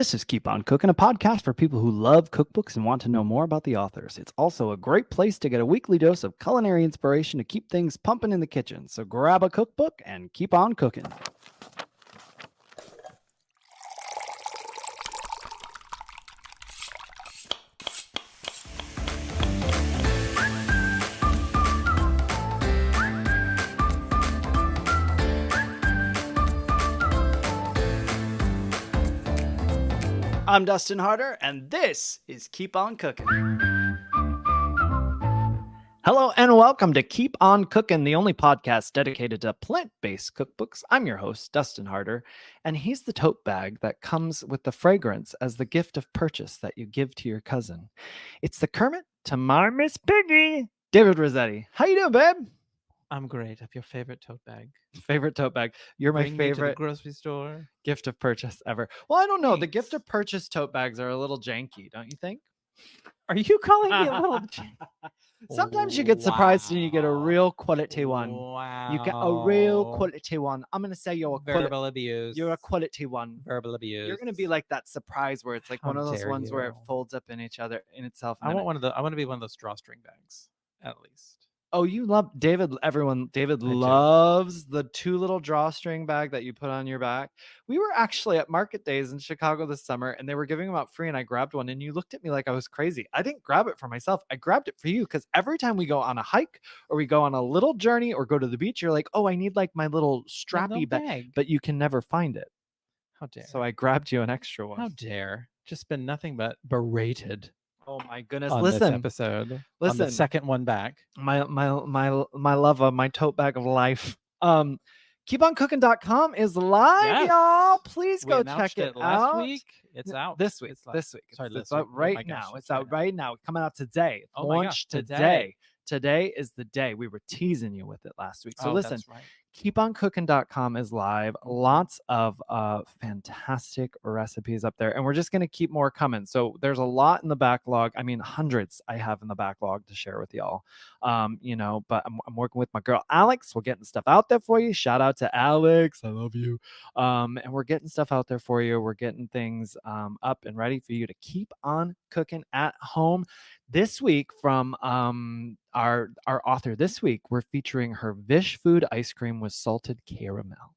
This is Keep On Cooking, a podcast for people who love cookbooks and want to know more about the authors. It's also a great place to get a weekly dose of culinary inspiration to keep things pumping in the kitchen. So grab a cookbook and keep on cooking. I'm Dustin Harder, and this is Keep On Cooking. Hello and welcome to Keep On Cooking, the only podcast dedicated to plant-based cookbooks. I'm your host, Dustin Harder, and he's the tote bag that comes with the fragrance as the gift of purchase that you give to your cousin. It's the Kermit to my Miss Piggy, David Rossetti. How you doing, babe? I'm great. I have your favorite tote bag. Favorite tote bag. You're my Bring me to the favorite grocery store. gift of purchase ever. Well, I don't know. The Thanks. gift of purchase tote bags are a little janky, don't you think? Are you calling me a little? Sometimes you get surprised and you get a real quality one. Wow. You get a real quality one. I'm gonna say you're a verbal abuse. You're a quality one. Verbal abuse. You're gonna be like that surprise where it's like How one of those dare ones where it you. folds up in itself. and I then want one of the. I want to be one of those drawstring bags, at least. Oh, you love David. David do. loves the two little drawstring bag that you put on your back. We were actually at Market Days in Chicago this summer and they were giving them out free and I grabbed one and you looked at me like I was crazy. I didn't grab it for myself. I grabbed it for you because every time we go on a hike or we go on a little journey or go to the beach, you're like, oh, I need like my little strappy bag, but you can never find it. How dare. So I grabbed you an extra one. How dare. Just been nothing but berated. Oh my goodness. On Listen, this episode. Listen. On the second one back. My love of my tote bag of life. KeepOnCooking.com is live, Yes. y'all. Please go We check it last out. week. It's out. This week. It's This week. Sorry, It's this week. out right my gosh, now. It's out right now. It's coming out today. Oh my Launched gosh, today. Today is the day. We were teasing you with it last week. So listen, that's right. KeepOnCooking.com is live. Lots of fantastic recipes up there. And we're just going to keep more coming. So there's a lot in the backlog. I mean, hundreds I have in the backlog to share with y'all. But I'm working with my girl, Alex. We're getting stuff out there for you. Shout out to Alex. I love you. And we're getting stuff out there for you. We're getting things up and ready for you to keep on cooking at home. This week from our author this week, we're featuring her Vish Food ice cream with salted caramel.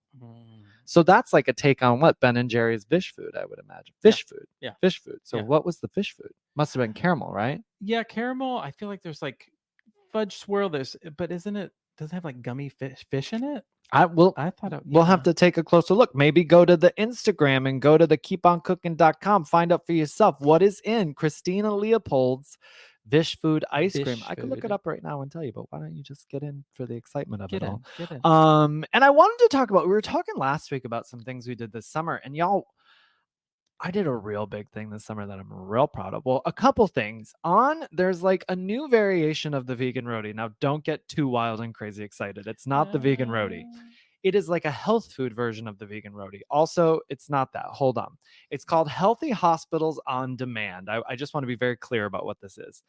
So that's like a take on what Ben and Jerry's Vish Food, I would imagine. Fish food. Yeah. Fish food. So what was the fish food? Must have been caramel, right? Yeah, caramel. I feel like there's like fudge swirl. But isn't it? Does it have like gummy fish in it? I thought we'll have to take a closer look. Maybe go to the Instagram and go to the keeponcooking.com. Find out for yourself what is in Christina Leopold's Vish Food ice cream. I could look it up right now and tell you, but why don't you just get in for the excitement of it all? Get in. And I wanted to talk about, we were talking last week about some things we did this summer, and y'all, I did a real big thing this summer that I'm real proud of. Well, a couple things. There's like a new variation of the vegan roti. Now, don't get too wild and crazy excited. It's not the vegan roti. It is like a health food version of the vegan roti. Also, it's not that. Hold on. It's called Healthy Hospitals on Demand. I just want to be very clear about what this is.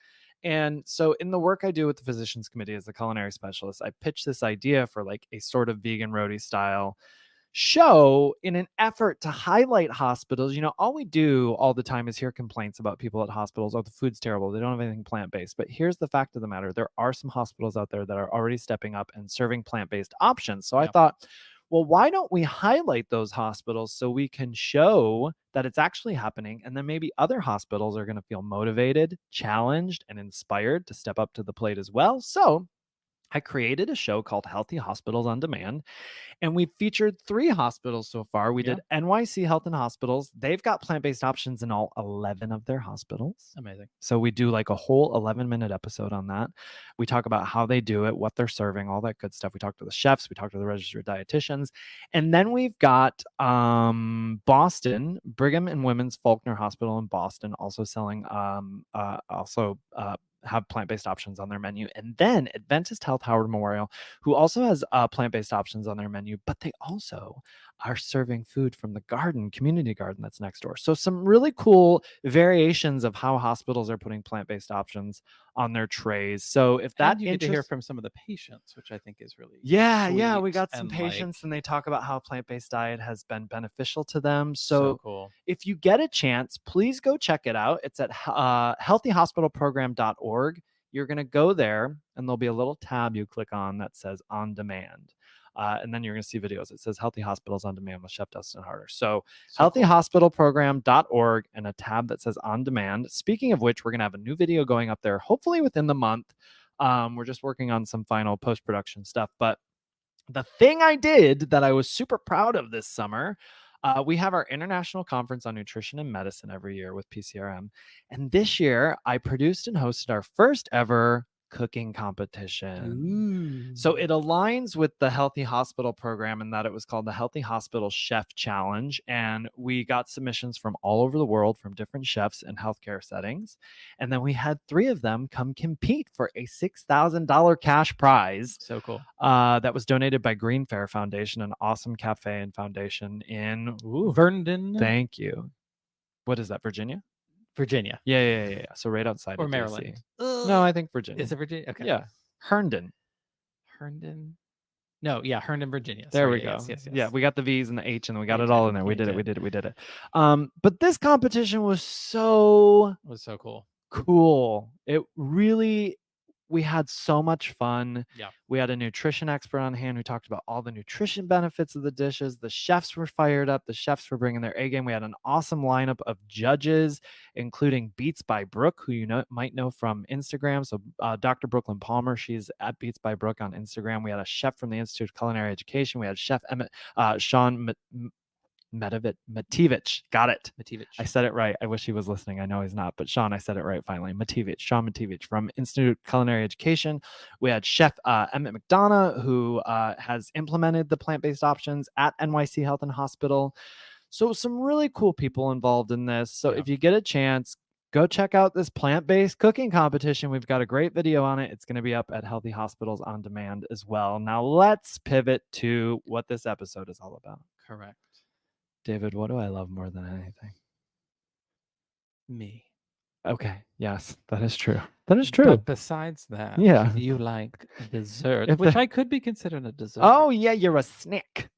And so in the work I do with the Physicians Committee as a culinary specialist, I pitched this idea for like a sort of vegan roti style show in an effort to highlight hospitals. All we do all the time is hear complaints about people at hospitals. Oh, the food's terrible. They don't have anything plant-based. But here's the fact of the matter. There are some hospitals out there that are already stepping up and serving plant-based options. So I thought, well, why don't we highlight those hospitals so we can show that it's actually happening? And then maybe other hospitals are going to feel motivated, challenged, and inspired to step up to the plate as well. So I created a show called Healthy Hospitals on Demand, and we've featured 3 hospitals so far. We did NYC Health and Hospitals. They've got plant-based options in all 11 of their hospitals. Amazing. So we do like a whole 11-minute episode on that. We talk about how they do it, what they're serving, all that good stuff. We talk to the chefs. We talk to the registered dietitians. And then we've got Boston, Brigham and Women's Faulkner Hospital in Boston, also selling have plant-based options on their menu. And then Adventist Health Howard Memorial, who also has plant-based options on their menu, but they also are serving food from the community garden that's next door. So some really cool variations of how hospitals are putting plant-based options on their trays. So if that And you get to hear interests from some of the patients, which I think is really yeah, we sweet got some and patients like and they talk about how plant-based diet has been beneficial to them. so So cool. if you get a chance, please go check it out. It's at healthyhospitalprogram.org. You're going to go there and there'll be a little tab you click on that says on demand. And then you're going to see videos. It says Healthy Hospitals on Demand with Chef Dustin Harder. So, So cool. healthyhospitalprogram.org and a tab that says on demand. Speaking of which, we're going to have a new video going up there, hopefully within the month. We're just working on some final post production stuff. But the thing I did that I was super proud of this summer, we have our International Conference on Nutrition and Medicine every year with PCRM. And this year, I produced and hosted our first ever cooking competition. So Ooh. it aligns with the Healthy Hospital program in that it was called the Healthy Hospital Chef Challenge. And we got submissions from all over the world from different chefs in healthcare settings. And then we had 3 of them come compete for a $6,000 cash prize So cool. that was donated by Green Fair Foundation, an awesome cafe and foundation in Vernon, thank you. What is that, Virginia? Virginia. Yeah. So right outside Or of Maryland. DC. No, I think Virginia. Is it Virginia? Okay. Yeah. Herndon. Herndon. No, yeah, Herndon, Virginia. There Sorry, we go. yes. Yeah, we got the V's and the H and we got You it all did, in there. We you did did. it. We did it. But this competition was so It was so cool. cool. It really, we had so much fun. Yeah. We had a nutrition expert on hand who talked about all the nutrition benefits of the dishes. The chefs were fired up. The chefs were bringing their A game. We had an awesome lineup of judges, including Beats by Brooke, who you might know from Instagram. So Dr. Brooklyn Palmer, she's at Beats by Brooke on Instagram. We had a chef from the Institute of Culinary Education. We had Chef Sean Mativich. Got it. Mativich. I said it right. I wish he was listening. I know he's not, but Sean, I said it right finally. Sean Mativich from Institute of Culinary Education. We had Chef Emmett McDonough, who has implemented the plant-based options at NYC Health and Hospital. So some really cool people involved in this. So if you get a chance, go check out this plant-based cooking competition. We've got a great video on it. It's going to be up at Healthy Hospitals on Demand as well. Now let's pivot to what this episode is all about. Correct. David, what do I love more than anything? Me. Okay. Yes, that is true. That is true. But besides that, Yeah. you like dessert, If which I could be considered a dessert. Oh, yeah, you're a snack.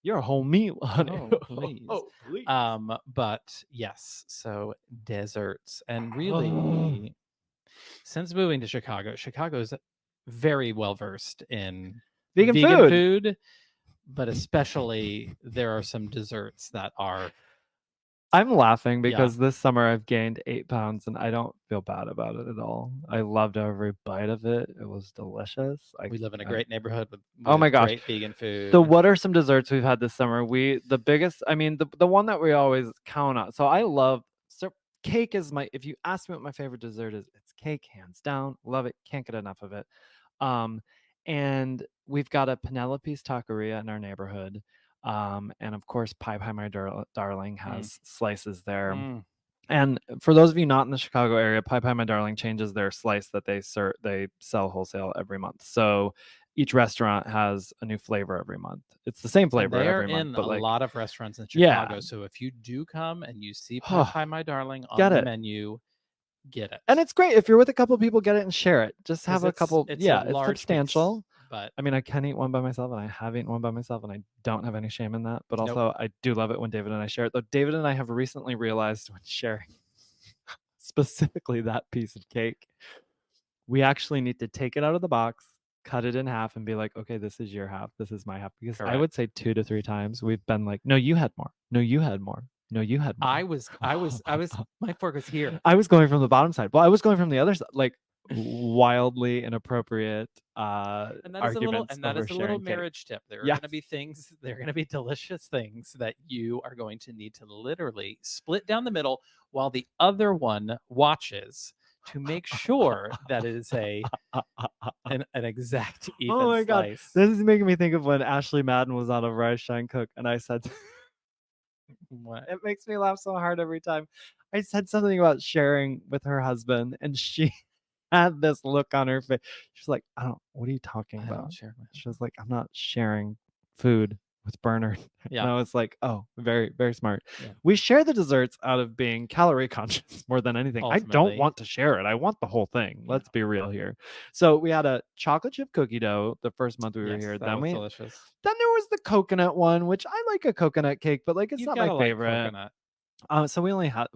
You're a whole meal, honey. Oh, please. Please. But yes, so desserts. And really, since moving to Chicago's very well versed in Vegan food, but especially there are some desserts that are. I'm laughing because this summer I've gained 8 pounds and I don't feel bad about it at all. I loved every bite of it. It was delicious. We live in a great neighborhood with oh my gosh, great vegan food. So what are some desserts we've had this summer? The biggest, I mean, the one that we always count on. So I love, so cake is if you ask me what my favorite dessert is, it's cake, hands down. Love it. Can't get enough of it. And we've got a Penelope's Taqueria in our neighborhood. And of course, Pie Pie My Darling has slices there. And for those of you not in the Chicago area, Pie Pie My Darling changes their slice that they sell wholesale every month. So each restaurant has a new flavor every month. It's the same flavor every month. But a lot of restaurants in Chicago. So if you do come and you see Pie Pie My Darling on the menu, get it. And it's great. If you're with a couple people, get it and share it. Just have a couple. It's substantial. But I mean, I can eat one by myself and I have eaten one by myself and I don't have any shame in that. But also I do love it when David and I share it. Though David and I have recently realized when sharing specifically that piece of cake, we actually need to take it out of the box, cut it in half and be like, okay, this is your half. This is my half. Because I would say 2 to 3 times we've been like, no, you had more. No, you had more. No, you had more. I was, my fork was here. I was going from the bottom side. Well, I was going from the other side, like wildly inappropriate arguments. And that is a little marriage tip. There are going to be delicious things that you are going to need to literally split down the middle while the other one watches to make sure that it is an exact even oh my God. slice. This is making me think of when Ashley Madden was on a Rise Shine Cook and I said what? It makes me laugh so hard every time. I said something about sharing with her husband and she had this look on her face. She's like, what are you talking about? Share She was like, I'm not sharing food with Bernard. Yeah. And I was like, oh, very, very smart. Yeah. We share the desserts out of being calorie conscious more than anything. I don't Ultimately. want to share it. I want the whole thing. Yeah. Let's be real here. So we had a chocolate chip cookie dough the first month we were Yes, here. that was delicious. Then there was the coconut one, which I like a coconut cake, but like it's You've not my gotta like favorite. coconut. So we only had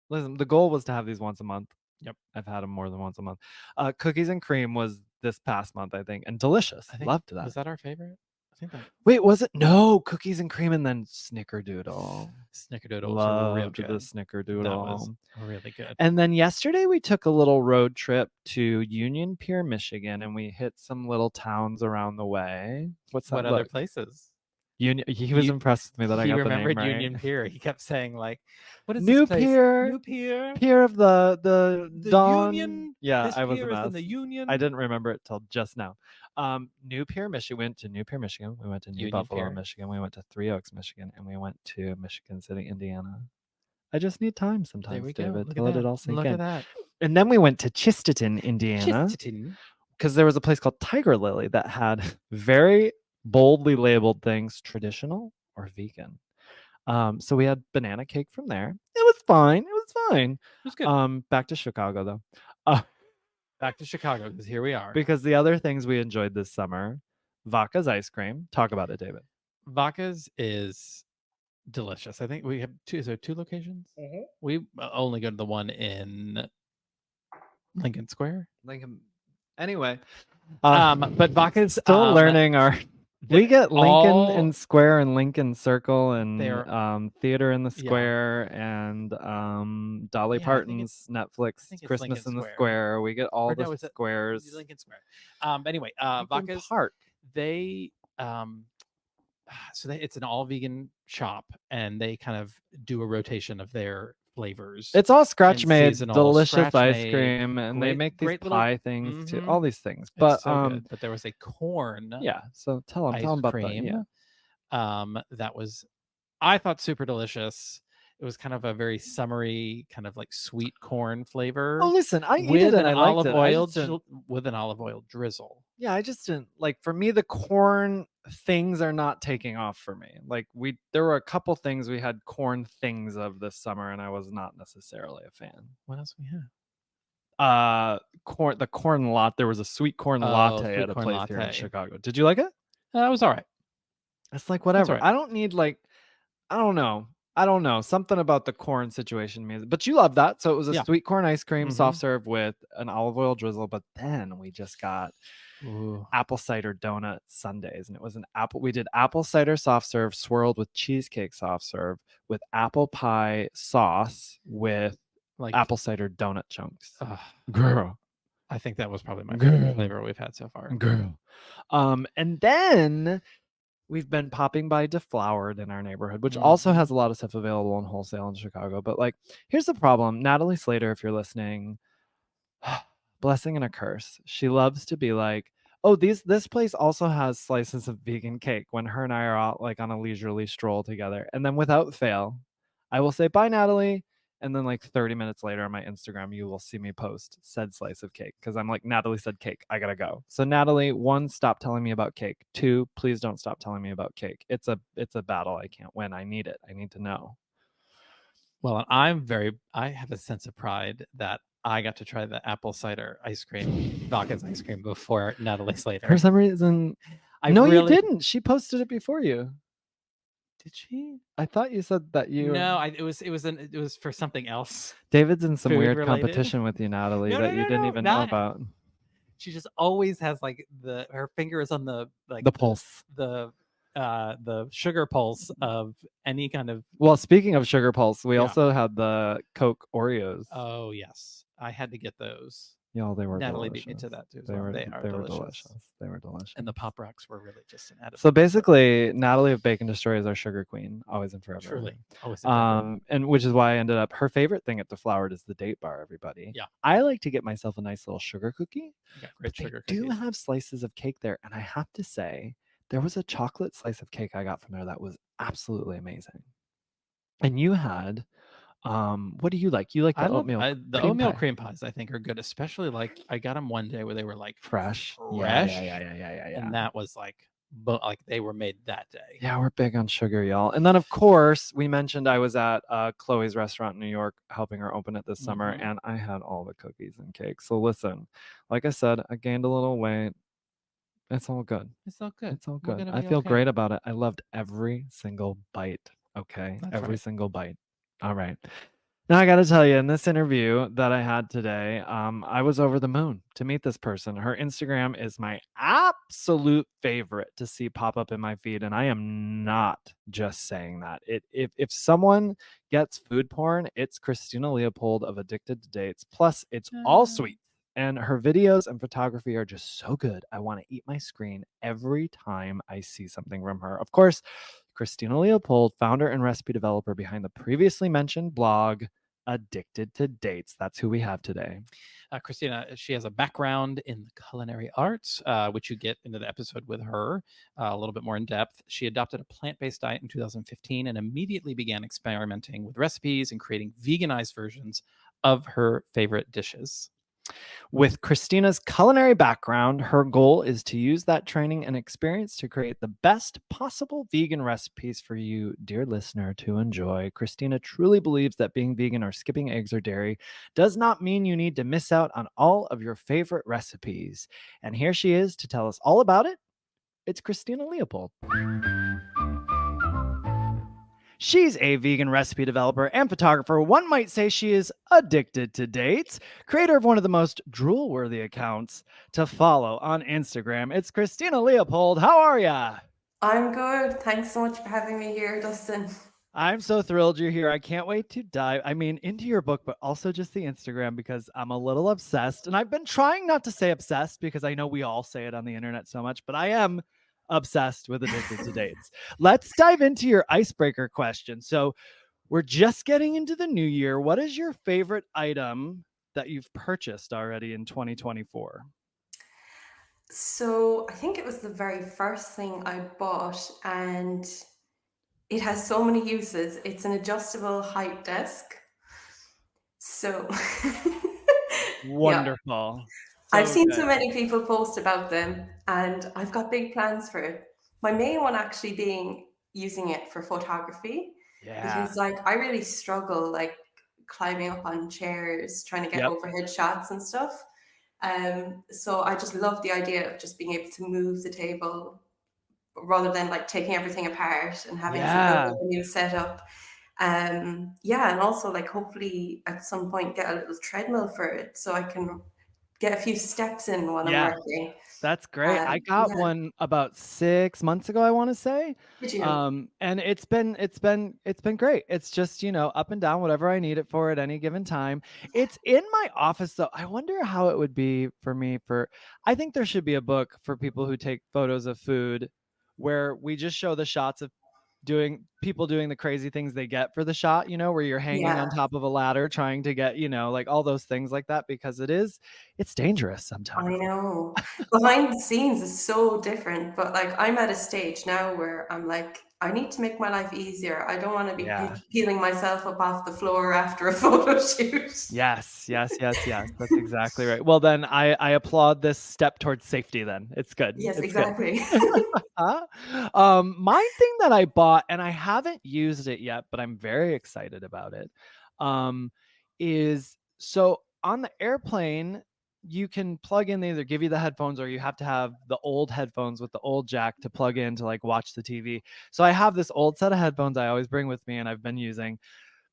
listen, the goal was to have these once a month. Yep. I've had them more than once a month. Cookies and cream was this past month, I think, and delicious. I think Loved that. Was that our favorite? I think that Wait, was it? No, cookies and cream and then snickerdoodle. Snickerdoodle was real Loved good. the That snickerdoodle. was really good. And then yesterday we took a little road trip to Union Pier, Michigan, and we hit some little towns around the way. What's that? What other places? He was impressed with me that I got the name remembered right. Union Pier. He kept saying like, "What is New this place? Pier, New Pier, Pier of the Dawn." Union. Yeah, This I was a pier is mess. in the Union. I didn't remember it till just now. New Pier, Michigan. We went to New Pier, Michigan. We went to New Union Buffalo, Pier. Michigan. We went to Three Oaks, Michigan, and we went to Michigan City, Indiana. I just need time sometimes, There we go. David, Look to at let that. it all sink Look in. at that. And then we went to Chesterton, Indiana, Chesterton. because there was a place called Tiger Lily that had very boldly labeled things traditional or vegan. So we had banana cake from there. It was fine. It was fine. It was good. Back to Chicago though. Back to Chicago because here we are. Because the other things we enjoyed this summer, Vaca's ice cream. Talk about it, David. Vaca's is delicious. I think we have two. Is there two locations? We only go to the one in Lincoln Square. Anyway, but Vaca's still learning our. We get Lincoln and Square and Lincoln Circle and Theater in the Square and Dolly Parton's Netflix Christmas in the Square. We get all the squares. Lincoln Square. Anyway, Lincoln Vaca's Park. They it's an all vegan shop and they kind of do a rotation of their flavors. It's all scratch made, delicious ice cream, and they make these pie things too. All these things, but so good. But there was a corn. Yeah, so tell them about that. Yeah. That was, I thought, super delicious. It was kind of a very summery, kind of like sweet corn flavor. Oh, listen, I ate it and I liked it. With an olive oil drizzle. Yeah, I just didn't like. For me, the corn things are not taking off for me. Like there were a couple things we had corn things of this summer, and I was not necessarily a fan. What else we had? The corn lot. There was a sweet corn latte at a place here in Chicago. Did you like it? It was all right. It's like whatever. Right. I don't need I don't know. Something about the corn situation means, but you love that. So it was a sweet corn ice cream, soft serve with an olive oil drizzle. But then we just got apple cider donut sundaes, and it was we did apple cider soft serve swirled with cheesecake soft serve with apple pie sauce with apple cider donut chunks. Girl, I think that was probably my favorite flavor we've had so far. Girl. And then we've been popping by Deflowered in our neighborhood, which also has a lot of stuff available in wholesale in Chicago. But here's the problem. Natalie Slater, if you're listening, blessing and a curse. She loves to be like, oh, this place also has slices of vegan cake when her and I are out on a leisurely stroll together. And then without fail, I will say, bye, Natalie. And then 30 minutes later on my Instagram, you will see me post said slice of cake because I'm like, Natalie said cake. I gotta go. So Natalie, 1, stop telling me about cake. 2, please don't stop telling me about cake. It's a battle I can't win. I need it. I need to know. Well, I have a sense of pride that I got to try the apple cider ice cream, Vaca's ice cream before Natalie Slater. For some reason, you didn't. She posted it before you. Did she? I thought you said that you. No, it was for something else. David's in some weird competition with you, Natalie, that you didn't even know about. She just always has her finger is on the pulse, the sugar pulse of any kind of. Well, speaking of sugar pulse, we also had the Coke Oreos. Oh yes, I had to get those. Yeah, they were. Natalie delicious. beat me to that too. They were delicious. They were delicious. And the Pop Rocks were really just an added. So basically, Natalie of Bacon Destroy is our sugar queen, always and forever. Truly, always and forever. And which is why I ended up. Her favorite thing at Deflowered is the date bar. Everybody. Yeah. I like to get myself a nice little sugar cookie. Yeah, great sugar cookies. Do have slices of cake there, and I have to say, there was a chocolate slice of cake I got from there that was absolutely amazing. And you had. What do you like? You like the oatmeal? The oatmeal cream pies, I think, are good, especially I got them one day where they were fresh. Yeah. And that was but like they were made that day. Yeah, we're big on sugar, y'all. And then, of course, we mentioned I was at Chloe's restaurant in New York helping her open it this summer, Mhm. and I had all the cookies and cakes. So listen, like I said, I gained a little weight. It's all good. It's all good. It's all We're good. gonna I be feel okay. great about it. I loved every single bite. Okay. That's Every right. single bite. All right. Now I got to tell you, in this interview that I had today, I was over the moon to meet this person. Her Instagram is my absolute favorite to see pop up in my feed, and I am not just saying that. If someone gets food porn, it's Christina Leopold of Addicted to Dates. Plus, it's all Uh, sweet, and her videos and photography are just so good. I want to eat my screen every time I see something from her. Of course, Christina Leopold, founder and recipe developer behind the previously mentioned blog Addicted to Dates. That's who we have today. Christina, she has a background in the culinary arts, which you get into the episode with her a little bit more in depth. She adopted a plant based diet in 2015 and immediately began experimenting with recipes and creating veganized versions of her favorite dishes. With Christina's culinary background, her goal is to use that training and experience to create the best possible vegan recipes for you, dear listener, to enjoy. Christina truly believes that being vegan or skipping eggs or dairy does not mean you need to miss out on all of your favorite recipes. And here she is to tell us all about it. It's Christina Leopold. She's a vegan recipe developer and photographer. One might say she is addicted to dates, creator of one of the most drool worthy accounts to follow on Instagram. It's Christina Leopold. How are ya? I'm good. Thanks so much for having me here, Dustin. I'm so thrilled you're here. I can't wait to dive, into your book, but also just the Instagram because I'm a little obsessed. And I've been trying not to say obsessed because I know we all say it on the internet so much, but I am obsessed with Addicted to Dates. Let's dive into your icebreaker question. So, we're just getting into the new year. What is your favorite item that you've purchased already in 2024? So I think it was the very first thing I bought, and it has so many uses. It's an adjustable height desk. So, yeah, Wonderful. I've So seen good. so many people post about them, and I've got big plans for it. My main one actually being using it for photography, Yeah. because like I really struggle like climbing up on chairs, trying to get Yep. overhead shots and stuff. So I just love the idea of just being able to move the table rather than like taking everything apart and having to build Yeah. up a new setup. Yeah, and also like hopefully at some point get a little treadmill for it so I can get a few steps in while I'm Yeah. working. That's great. I got Yeah, one about 6 months ago, I wanna say, did you? and it's been great. It's just, up and down, whatever I need it for at any given time. It's in my office, though. I wonder how it would be for me for I think there should be a book for people who take photos of food where we just show the shots of doing people doing the crazy things they get for the shot, where you're hanging Yeah, on top of a ladder trying to get, like all those things like that because it's dangerous I sometimes. know. Behind the scenes is so different, but like I'm at a stage now where I'm like, I need to make my life easier. I don't want to be Yeah. peeling myself up off the floor after a photo shoot. Yes, yes, yes, yes. That's exactly right. Well, then I applaud this step towards safety then. It's good. Yes, It's good. exactly. Huh? My thing that I bought, and I haven't used it yet, but I'm very excited about it, um, is so on the airplane, you can plug in, they either give you the headphones or you have to have the old headphones with the old jack to plug in to like watch the TV. So I have this old set of headphones I always bring with me and I've been using.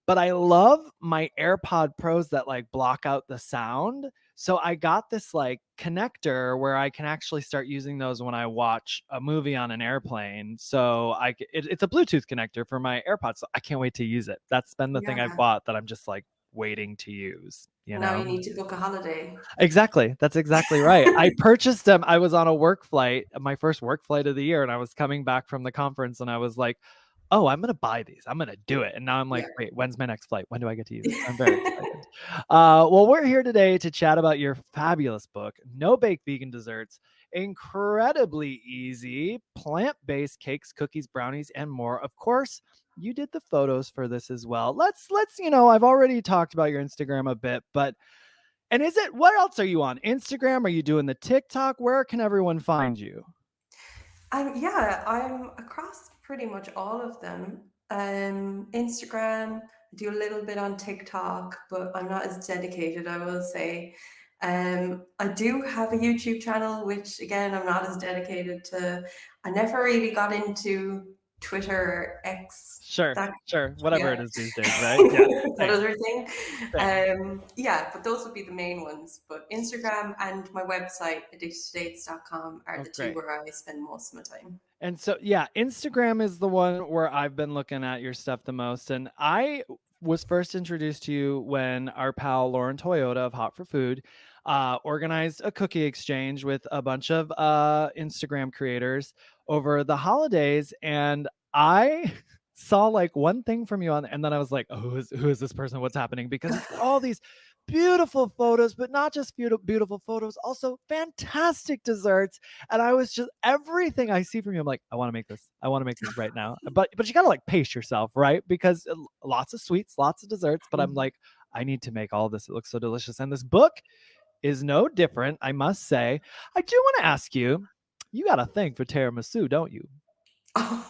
But I love my AirPod Pros that like block out the sound. So I got this like connector where I can actually start using those when I watch a movie on an airplane. So it's a Bluetooth connector for my AirPods. So I can't wait to use it. That's been the thing I Yeah. bought that I'm just like waiting to use, Now you need to book a holiday. Exactly. That's exactly right. I purchased them. I was on a work flight, my first work flight of the year, and I was coming back from the conference and I was like, "Oh, I'm going to buy these. I'm going to do it." And now I'm like, Yeah. "Wait, when's my next flight? When do I get to use it?" I'm very excited. Well, we're here today to chat about your fabulous book, No Bake Vegan Desserts, incredibly easy, plant-based cakes, cookies, brownies, and more. Of course, you did the photos for this as well. I've already talked about your Instagram a bit, but and what else are you on? Instagram? Are you doing the TikTok? Where can everyone find you? Yeah, I'm across pretty much all of them. Instagram, I do a little bit on TikTok, but I'm not as dedicated, I will say. I do have a YouTube channel, which again, I'm not as dedicated to. I never really got into Twitter or X. Sure, That, sure, whatever yeah, it is these days, right? Yeah, that same, other thing. same. Yeah, but those would be the main ones. But Instagram and my website, addicteddates.com, are Oh, the two great. where I spend most of my time. And so, yeah, Instagram is the one where I've been looking at your stuff the most. And I was first introduced to you when our pal Lauren Toyota of Hot for Food organized a cookie exchange with a bunch of Instagram creators over the holidays. And I saw like one thing from you on, and then I was like, oh, who is this person? What's happening? Because it's all these beautiful photos, but not just beautiful photos, also fantastic desserts. And I was just everything I see from you, I'm like, I want to make this. I want to make this right now. But you gotta like pace yourself, right? Because lots of sweets, lots of desserts. But I'm like, I need to make all this. It looks so delicious. And this book is no different, I must say. I do want to ask you, you got a thing for tiramisu, don't you? Oh,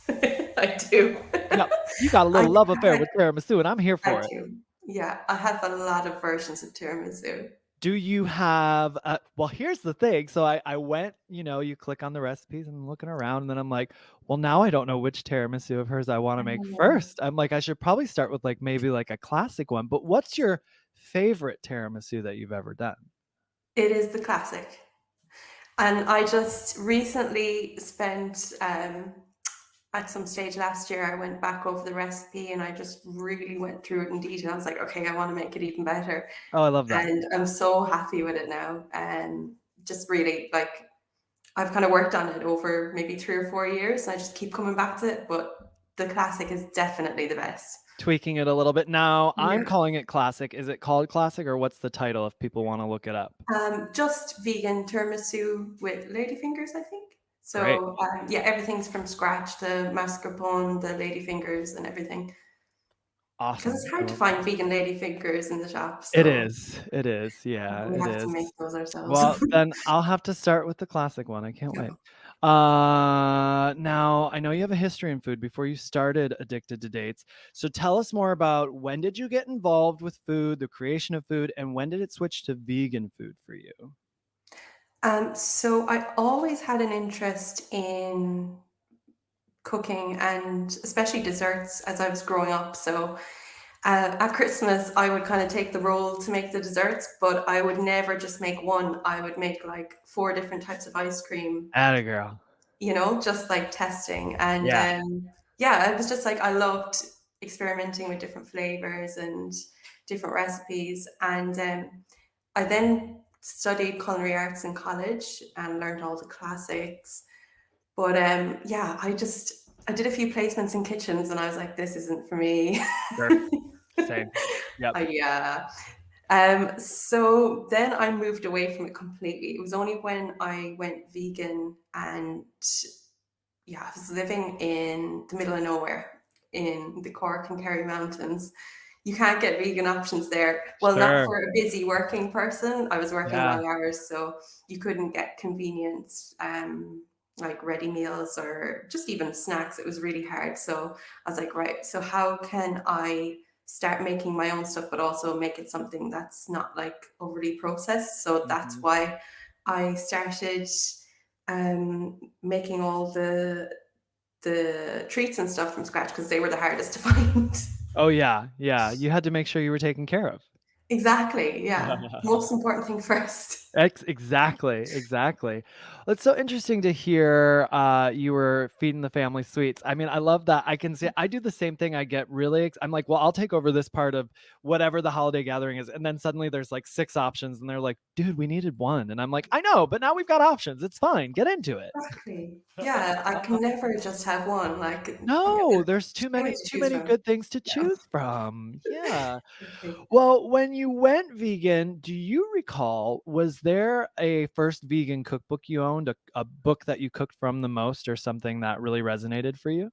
I do. Yep. You got a I, little love affair I, with tiramisu, and I'm here I for it. do. Yeah, I have a lot of versions of tiramisu. Do you have well, here's the thing. So I went, you click on the recipes and I'm looking around and then I'm like, well, now I don't know which tiramisu of hers I want to make Oh. first. I'm like, I should probably start with like maybe like a classic one. But what's your favorite tiramisu that you've ever done? It is the classic. And I just recently spent, at some stage last year, I went back over the recipe and I just really went through it in detail. I was like, okay, I want to make it even better. Oh, I love that. And I'm so happy with it now. And just really like, I've kind of worked on it over maybe 3 or 4 years. And I just keep coming back to it. But the classic is definitely the best. Tweaking it a little bit. Now I'm Yeah. calling it classic. Is it called classic or what's the title if people want to look it up? Just vegan tiramisu with ladyfingers, I think. Great. So yeah, everything's from scratch, the mascarpone, the ladyfingers, and everything. Because it's Awesome. I hard to love find that. vegan ladyfingers in the shop, It so is. It is. Yeah, we it have to is. make those ourselves. Well, then I'll have to start with the classic one. I can't wait. Now I know you have a history in food before you started Addicted to Dates. So tell us more about when did you get involved with food, the creation of food, and when did it switch to vegan food for you? So I always had an interest in cooking and especially desserts as I was growing up. So at Christmas, I would kind of take the role to make the desserts, but I would never just make one. I would make like four different types of ice cream, Atta girl. just like testing. And Yeah. yeah, I was just like, I loved experimenting with different flavors and different recipes. And I then studied culinary arts in college and learned all the classics. But yeah, I did a few placements in kitchens and I was like, this isn't for me. Sure. Same. Yep. Yeah. So then I moved away from it completely. It was only when I went vegan and yeah, I was living in the middle of nowhere in the Cork and Kerry Mountains. You can't get vegan options there. Well, not Sure. for a busy working person. I was working Yeah. long hours, so you couldn't get convenient like ready meals or just even snacks. It was really hard. So I was like, right, so how can I start making my own stuff, but also make it something that's not like overly processed? So that's Mhm. why I started making all the treats and stuff from scratch because they were the hardest to find. Oh yeah. Yeah. You had to make sure you were taken care of. Exactly. Yeah. Most important thing first. Exactly, exactly. It's so interesting to hear you were feeding the family sweets. I mean, I love that. I can see I do the same thing. I get really I'm like, well, I'll take over this part of whatever the holiday gathering is. And then suddenly there's like six options and they're like, dude, we needed one. And I'm like, I know, but now we've got options. It's fine. Get into it. Exactly. Yeah. I can never just have one. Like, No, there's too too many many to too choose many from. good things to Yeah. choose from. Yeah. Exactly. Well, when you went vegan, do you recall, was there a first vegan cookbook you owned, a book that you cooked from the most or something that really resonated for you?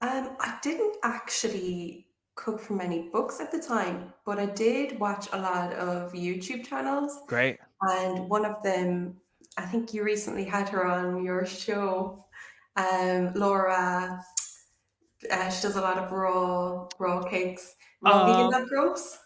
I didn't actually cook from any books at the time, but I did watch a lot of YouTube channels. Great. And one of them I think you recently had her on your show. Laura, she does a lot of raw cakes, raw vegan Um, that grows.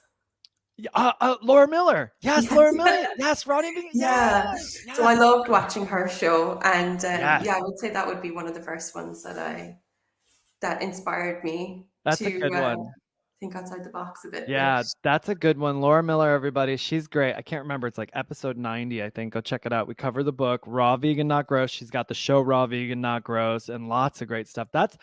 Laura Miller. Yes, Yeah, Laura Miller. Yes, Ronnie. yeah. Yes, So I yes, loved watching her show, and yes. yeah, I would say that would be one of the first ones that inspired me That's a to good one. think outside the box a bit with. Yeah, that's a good one. Laura Miller, everybody. She's great. I can't remember. It's like episode 90, I think. Go check it out. We cover the book, Raw Vegan Not Gross. She's got the show Raw Vegan Not Gross and lots of great stuff. That's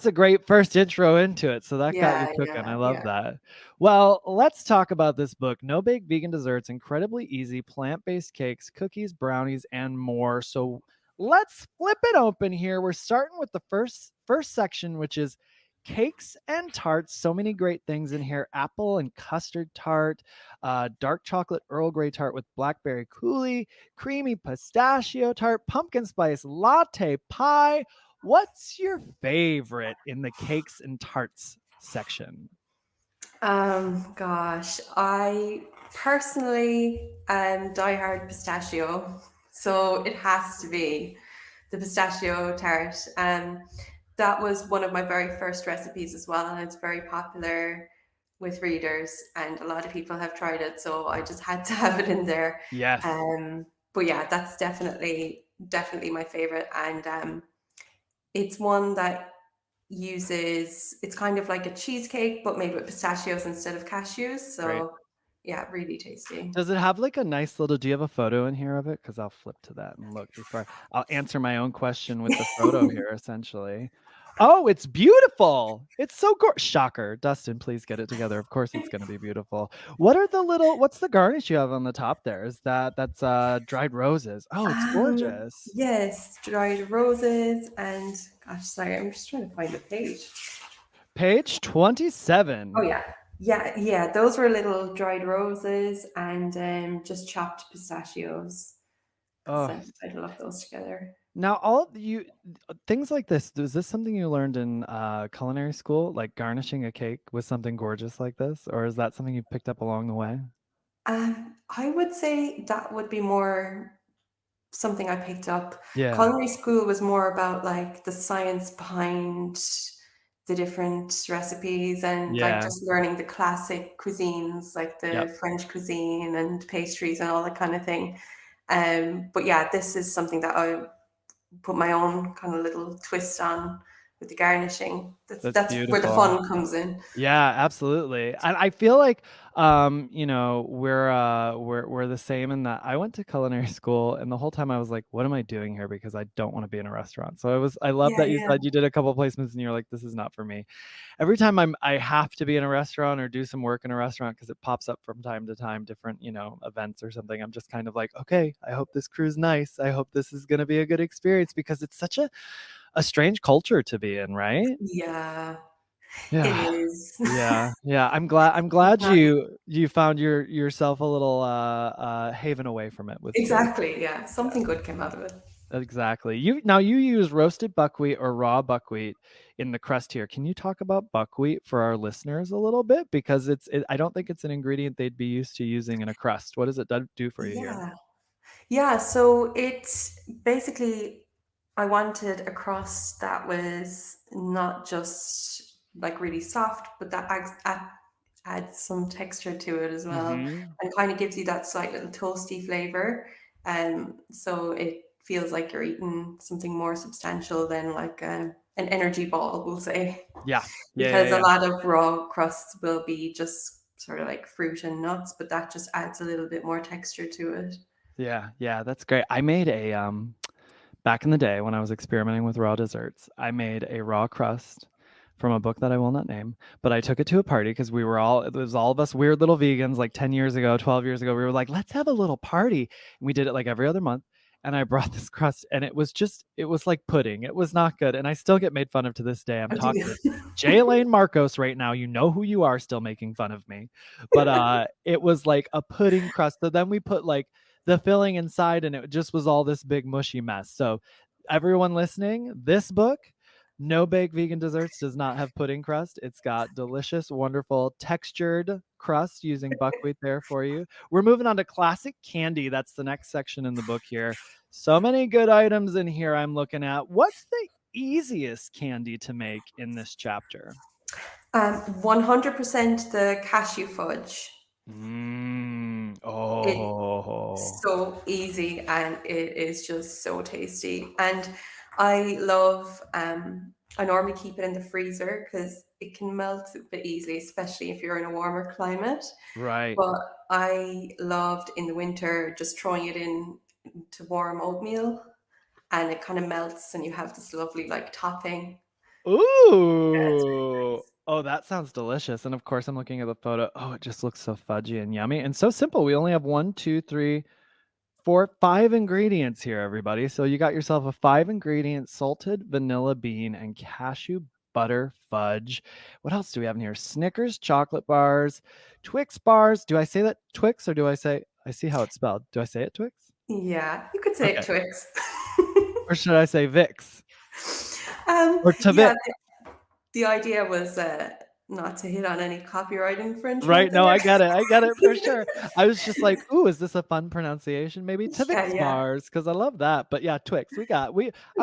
a great first intro into it. So that got you Yeah, cooking. I yeah, love yeah. that. Well, let's talk about this book. No Bake Vegan Desserts, incredibly easy plant-based cakes, cookies, brownies, and more. So let's flip it open here. We're starting with the first section, which is cakes and tarts. So many great things in here: apple and custard tart, dark chocolate Earl Grey tart with blackberry coulis, creamy pistachio tart, pumpkin spice latte pie. What's your favorite in the cakes and tarts section? Gosh, I personally am diehard pistachio, so it has to be the pistachio tart. That was one of my very first recipes as well, and it's very popular with readers, and a lot of people have tried it, so I just had to have it in there. Yes, But yeah, that's definitely my favorite, and it's one that uses it's kind of like a cheesecake but made with pistachios instead of cashews. great. So yeah, really tasty. Does it have like a nice little, do you have a photo in here of it? Because I'll flip to that and look before I'll answer my own question with the photo here, essentially. Oh, it's beautiful. It's so gorgeous. Shocker. Dustin, please get it together. Of course it's gonna be beautiful. What's the garnish you have on the top there? That's dried roses. Oh, it's gorgeous. Yes, dried roses and gosh, sorry, I'm just trying to find the page. Page Oh 27. yeah. Yeah, those were little dried roses and just chopped pistachios because Oh, I love those together. now all you things like this, is this something you learned in culinary school, like garnishing a cake with something gorgeous like this, or is that something you picked up along the way? I would say that would be more something I picked up. Yeah. Culinary school was more about like the science behind the different recipes and like Yeah. just learning the classic cuisines, like Yep. the French cuisine and pastries and all that kind of thing. But yeah, this is something that I put my own kind of little twist on with the garnishing. That's That's that's where the beautiful. fun comes in. Yeah, absolutely. And I feel like we're the same in that I went to culinary school and the whole time I was like, what am I doing here? Because I don't want to be in a restaurant. So I love Yeah, that you yeah. said you did a couple placements and you're like, this is not for me. Every time I have to be in a restaurant or do some work in a restaurant because it pops up from time to time, different, events or something. I'm just kind of like, okay, I hope this crew's nice. I hope this is gonna be a good experience because it's such a strange culture to be in, right? Yeah, it Yeah. is. Yeah, yeah. I'm glad Not you found yourself a little haven away from it with food. exactly, yeah. Yeah, Something good came out of it. exactly. You use roasted buckwheat or raw buckwheat in the crust here. Can you talk about buckwheat for our listeners a little bit? Because I don't think it's an ingredient they'd be used to using in a crust. What does it do for you here? Yeah. Yeah, so it's basically I wanted a crust that was not just like really soft, but that adds some texture to it as well, Mm-hmm. and kind of gives you that slight little toasty flavor. So it feels like you're eating something more substantial than like an energy ball, we'll say, Yeah. Yeah, yeah, because a yeah. lot of raw crusts will be just sort of like fruit and nuts, but that just adds a little bit more texture to it. Yeah, yeah, that's great. I made a back in the day when I was experimenting with raw desserts, I made a raw crust from a book that I will not name, but I took it to a party because it was all of us weird little vegans like 10 years ago, 12 years ago. We were like, let's have a little party. And we did it like every other month. And I brought this crust and it was like pudding. It was not good. And I still get made fun of to this day. I'm Oh, do talking to you? Jay Lane Marcos right now. You know who you are still making fun of me. But it was like a pudding crust. So then we put like the filling inside and it just was all this big mushy mess. So everyone listening, this book, No Bake Vegan Desserts, does not have pudding crust. It's got delicious, wonderful, textured crust using buckwheat there for you. We're moving on to classic candy. That's the next section in the book here. So many good items in here I'm looking at. What's the easiest candy to make in this chapter? 100% the cashew fudge. Mm. It's Oh. so easy and it is just so tasty. And I love, I normally keep it in the freezer because it can melt a bit easily, especially if you're in a warmer climate. Right. But I loved in the winter just throwing it in to warm oatmeal and it kind of melts and you have this lovely like topping. Yeah, it's really Ooh. nice. Oh, that sounds delicious. And of course, I'm looking at the photo. Oh, it just looks so fudgy and yummy and so simple. We only have 1, 2, 3, 4, 5 ingredients here, everybody. So you got yourself a 5-ingredient salted vanilla bean and cashew butter fudge. What else do we have in here? Snickers chocolate bars, Twix bars. Do I say that Twix or do I see how it's spelled? Do I say it Twix? Yeah, you could say it Okay. Twix. Or should I say Vicks? um, Or yeah, Tvix? the idea was not to hit on any copyright infringement Right, no, there. I get it for sure. I was just like, "Ooh, is this a fun pronunciation? Maybe Yeah, Tvix yeah. bars because I love that." But yeah, Twix, We can I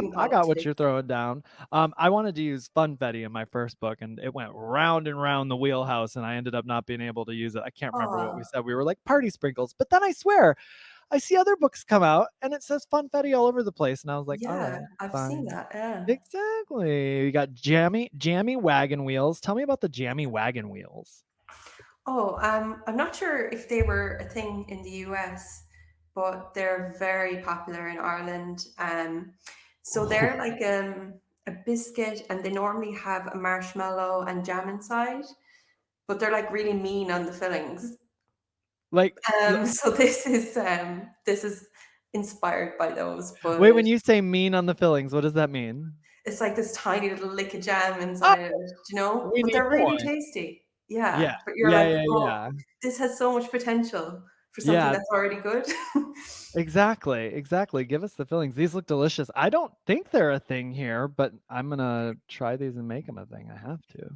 call it got what Twix. you're throwing down. I wanted to use funfetti in my first book, and it went round and round the wheelhouse, and I ended up not being able to use it. I can't remember what we Oh, said. We were like party sprinkles, but then I swear, I see other books come out, and it says funfetti all over the place, and I was like, yeah, "Alright, I've seen fine." that. Yeah. Exactly. You got jammy wagon wheels. Tell me about the jammy wagon wheels. Oh, I'm not sure if they were a thing in the US, but they're very popular in Ireland. So they're Oh. like a biscuit, and they normally have a marshmallow and jam inside, but they're like really mean on the fillings. Like, So this is inspired by those, wait, but when you say mean on the fillings, what does that mean? it's like this tiny little lick of jam Oh, inside of it, you know? we But need they're really more. tasty. Yeah. Yeah. But you're Yeah, like, yeah, oh, yeah. this has so much potential for something Yeah, that's already good. exactly, exactly. Give us the fillings. These look delicious. I don't think they're a thing here, but I'm gonna try these and make them a thing. I have to.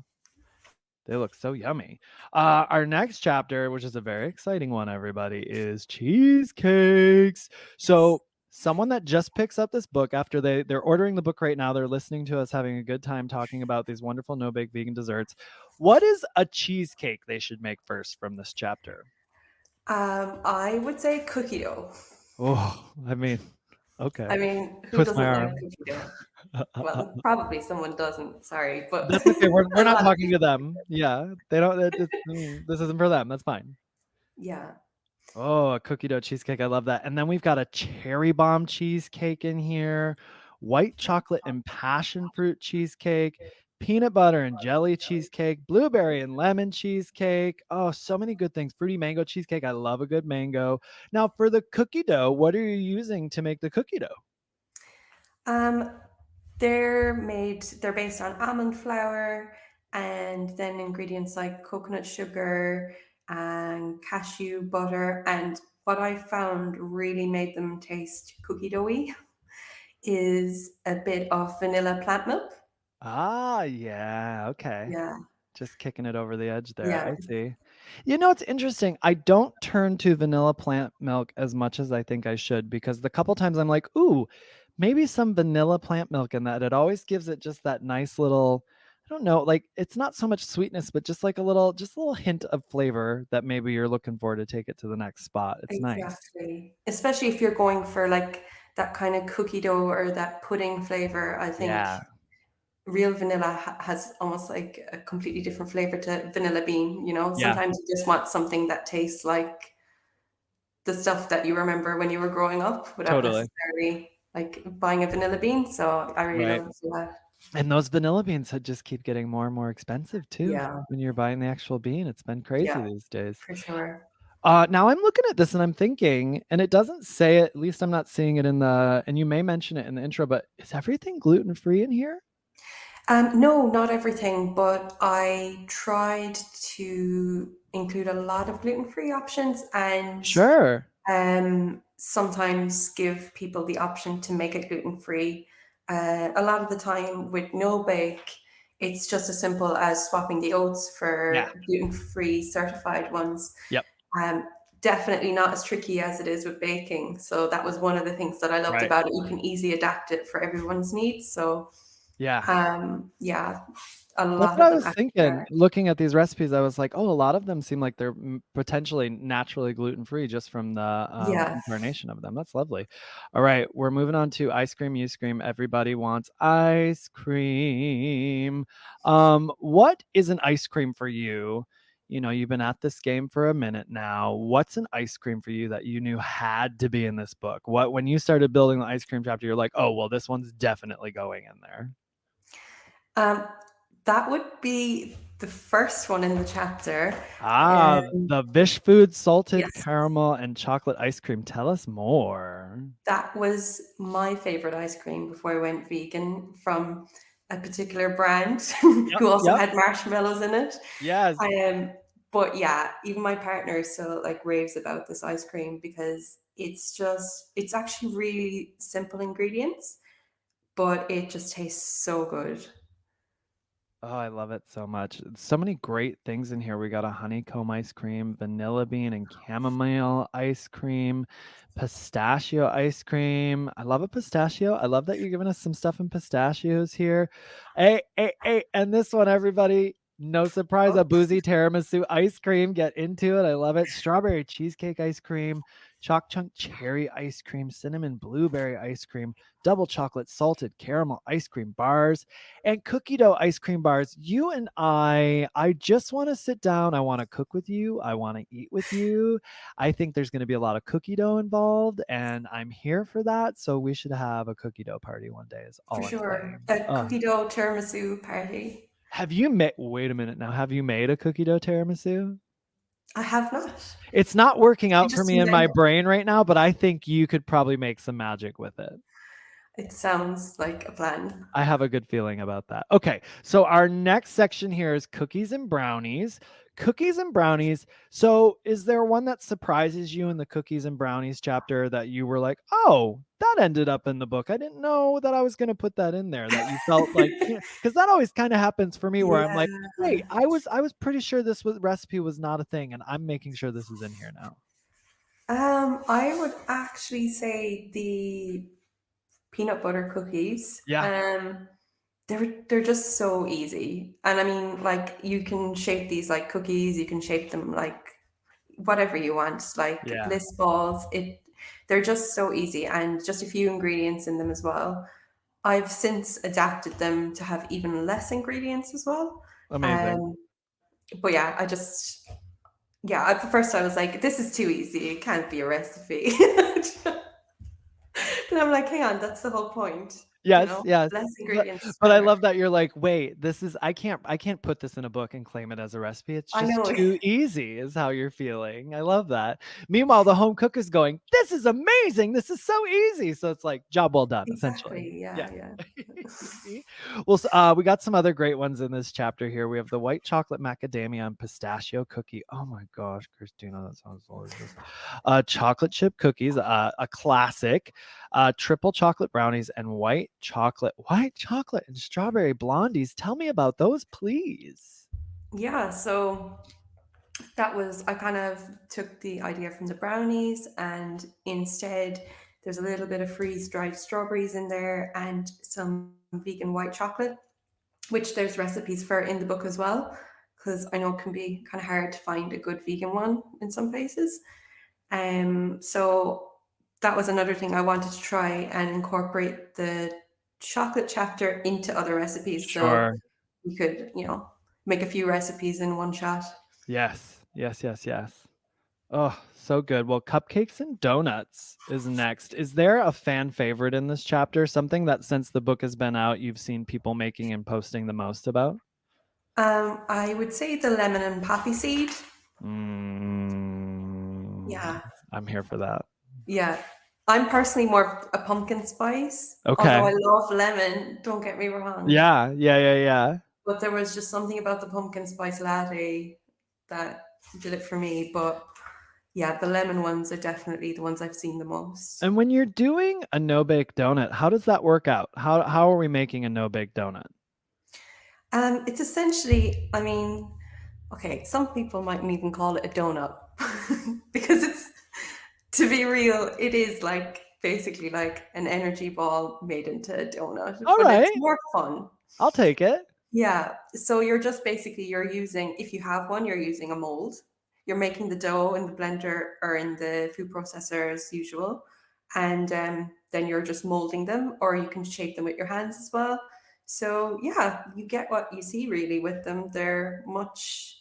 They look so yummy. Our next chapter, which is a very exciting one, everybody, is cheesecakes. Yes. So, someone that just picks up this book after they're ordering the book right now, they're listening to us having a good time talking about these wonderful no bake vegan desserts. What is a cheesecake they should make first from this chapter? I would say cookie dough. Oh, I mean, okay. I mean, who Twist my doesn't like arm. cookie dough? Well, probably someone doesn't, sorry, but That's okay. We're a not lot of talking to people. them. Yeah, they don't. This isn't for them. That's fine. Yeah. Oh, a cookie dough cheesecake. I love that. And then we've got a cherry bomb cheesecake in here, white chocolate and passion fruit cheesecake, peanut butter and jelly cheesecake, blueberry and lemon cheesecake. Oh, so many good things. Fruity mango cheesecake. I love a good mango. Now, for the cookie dough, what are you using to make the cookie dough? Um, they're based on almond flour and then ingredients like coconut sugar and cashew butter. And what I found really made them taste cookie doughy is a bit of vanilla plant milk. Ah, yeah. Okay. Yeah, Just kicking it over the edge there. yeah, I see. You know, it's interesting. I don't turn to vanilla plant milk as much as I think I should because the couple times I'm like, "Ooh, maybe some vanilla plant milk in that." It always gives it just that nice little I don't know, like it's not so much sweetness, but just a little hint of flavor that maybe you're looking for to take it to the next spot. It's nice. exactly. Especially if you're going for like that kind of cookie dough or that pudding flavor, I think Yeah. real vanilla has almost like a completely different flavor to vanilla bean, you know? Yeah, Sometimes you just want something that tastes like the stuff that you remember when you were growing up without totally. necessarily like buying a vanilla bean. So I really Right. love that. And those vanilla beans had just keep getting more and more expensive too Yeah, when you're buying the actual bean. It's been crazy yeah, these days. for sure. Now I'm looking at this and I'm thinking, and it doesn't say it, at least I'm not seeing it in the, and you may mention it in the intro, but is everything gluten free in here? No, not everything, but I tried to include a lot of gluten-free options and Sure. sometimes give people the option to make it gluten free. A lot of the time with no bake, It's just as simple as swapping the oats Yeah. for gluten-free certified ones. Yep. Um, Definitely not as tricky as it is with baking. So that was one of the things that I loved Right. about it. You can easily adapt it for everyone's needs. So Yeah. yeah, a That's lot what of I them was actually thinking. are. Looking at these recipes, I was like, oh, a lot of them seem like they're potentially naturally gluten free just from the Yeah. incarnation of them. That's lovely. All right, we're moving on to ice cream. You scream. Everybody wants ice cream. What is an ice cream for you? You know, you've been at this game for a minute now. What's an ice cream for you that you knew had to be in this book? What, when you started building the ice cream chapter, you're like, oh, well, this one's definitely going in there. Um, that would be the first one in the chapter. Ah, the Vish Food salted Yes, caramel and chocolate ice cream. Tell us more. that was my favorite ice cream before I went vegan from a particular brand Yep, who also yep. had marshmallows in it. Yes. Um, but yeah, even my partner still like raves about this ice cream because it's actually really simple ingredients, but it just tastes so good. Oh, I love it so much. So many great things in here. We got a honeycomb ice cream, vanilla bean and chamomile ice cream, pistachio ice cream. I love a pistachio. I love that you're giving us some stuff in pistachios here. Hey, and this one, everybody. No surprise, a Oh, boozy tiramisu ice cream. Get into it. I love it. Strawberry cheesecake ice cream, chalk chunk cherry ice cream, cinnamon blueberry ice cream, double chocolate salted caramel ice cream bars, and cookie dough ice cream bars. You and I just want to sit down. I want to cook with you. I want to eat with you. I think there's going to be a lot of cookie dough involved, and I'm here for that. So we should have a cookie dough party one day, is for all I'm sure. saying. A cookie dough tiramisu party. Have you made, wait a minute now, have you made a cookie dough tiramisu? I have not. It's not working I out for just me in my invented. brain right now, but I think you could probably make some magic with it. It sounds like a plan. I have a good feeling about that. Okay, so our next section here is cookies and brownies. Cookies and brownies. So, is there one that surprises you in the cookies and brownies chapter that you were like, "Oh, that ended up in the book. I didn't know that I was going to put that in there." That you felt like, because that always kind of happens for me, where I'm like, Yeah. "Wait, I was pretty sure recipe was not a thing, and I'm making sure this is in here now." I would actually say the peanut butter cookies. Yeah, They're just so easy. And I mean, like you can shape these like cookies, you can shape them like whatever you want, like yeah, bliss balls. They're just so easy and just a few ingredients in them as well. I've since adapted them to have even less ingredients as well. amazing. Um, but yeah, at first I was like, this is too easy. It can't be a recipe. But I'm like, hang on, that's the whole point, Yes, yes. less But ingredients is but I better. love that you're like, "Wait, this is I can't put this in a book and claim it as a recipe. It's I just know. too easy," is how you're feeling. I love that. Meanwhile, the home cook is going, "This is amazing. This is so easy." So it's like, job well done, essentially. Exactly. Yeah. Yeah, yeah. Well, we got some other great ones in this chapter here. We have the white chocolate macadamia and pistachio cookie. Oh my gosh, Christina, that sounds delicious. Chocolate chip cookies, a classic. Triple chocolate brownies and white chocolate and strawberry blondies. Tell me about those, please. Yeah, so I kind of took the idea from the brownies, and instead there's a little bit of freeze dried strawberries in there and some vegan white chocolate, which there's recipes for in the book as well, because I know it can be kind of hard to find a good vegan one in some places. So that was another thing I wanted to try and incorporate the chocolate chapter into other recipes. So Sure. you could, make a few recipes in one shot. Yes. Yes, yes, yes. Oh, so good. Well, cupcakes and donuts is next. Is there a fan favorite in this chapter? Something that since the book has been out, you've seen people making and posting the most about? I would say the lemon and poppy seed. Mm, Yeah, I'm here for that. yeah. I'm personally more of a pumpkin spice, although Okay. I love lemon, don't get me wrong. Yeah, yeah, yeah, yeah. But there was just something about the pumpkin spice latte that did it for me. But yeah, the lemon ones are definitely the ones I've seen the most. And when you're doing a no-bake donut, how does that work out? How are we making a no-bake donut? It's essentially, I mean, okay, some people mightn't even call it a donut because it's, to be real, it is like basically like an energy ball made into a donut, All but it's right, more fun. I'll take it. Yeah. So you're just basically you're using, if you have one, you're using a mold. You're making the dough in the blender or in the food processor as usual, and then you're just molding them, or you can shape them with your hands as well. So yeah, you get what you see really with them. They're much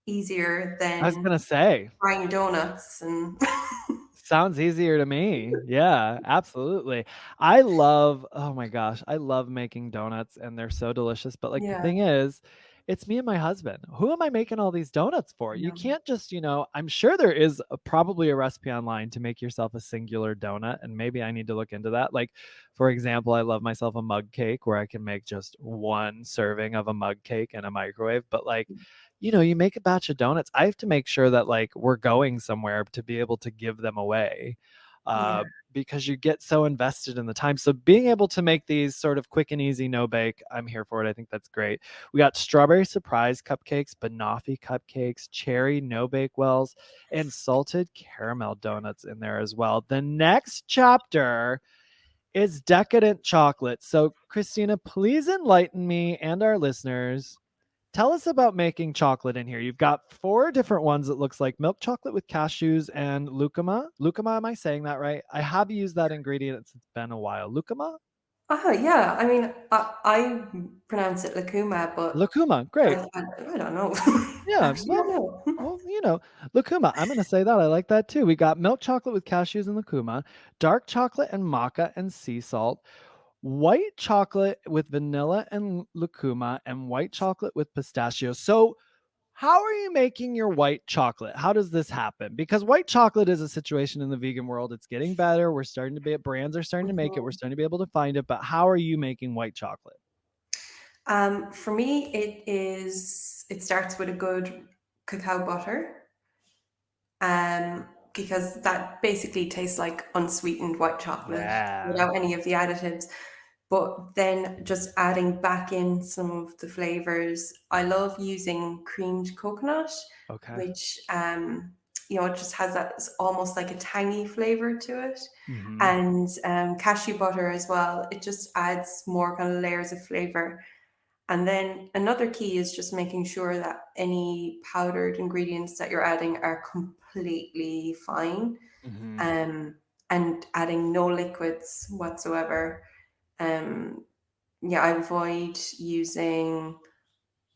easier I was than gonna say, frying donuts and sounds easier to me. Yeah, absolutely. I love, oh my gosh, I love making donuts and they're so delicious. But like the yeah, thing is, it's me and my husband. Who am I making all these donuts for? You yeah, can't just, I'm sure there is probably a recipe online to make yourself a singular donut. And maybe I need to look into that. Like, for example, I love myself a mug cake where I can make just one serving of a mug cake in a microwave. But like, you make a batch of donuts. I have to make sure that like we're going somewhere to be able to give them away. yeah. Because you get so invested in the time. So being able to make these sort of quick and easy, no bake, I'm here for it. I think that's great. We got strawberry surprise cupcakes, banoffee cupcakes, cherry no bake wells, and salted caramel donuts in there as well. The next chapter is decadent chocolate. So Christina, please enlighten me and our listeners. Tell us about making chocolate in here. You've got four different ones. It looks like milk chocolate with cashews and lucuma. Lucuma, am I saying that right? I have used that ingredient. It's been a while. Lucuma? Yeah. I mean, I pronounce it lacuma, but Lucuma. Great. I don't know. Yeah. Actually, I Well, don't know. well, lucuma. I'm going to say that. I like that too. We got milk chocolate with cashews and lucuma, dark chocolate and maca and sea salt, white chocolate with vanilla and lucuma, and white chocolate with pistachio. So, how are you making your white chocolate? How does this happen? Because white chocolate is a situation in the vegan world. It's getting better. We're starting to be brands are starting to make it. We're Mhm. starting to be able to find it. But how are you making white chocolate? For me, it starts with a good cacao butter, because that basically tastes like unsweetened white chocolate Yeah. without any of the additives. But then just adding back in some of the flavors. I love using creamed coconut, Okay. which it just has that, it's almost like a tangy flavor to it. Hmm. And cashew butter as well. It just adds more kind of layers of flavor. And then another key is just making sure that any powdered ingredients that you're adding are completely fine, Hmm. um, and adding no liquids whatsoever. Um, yeah, I avoid using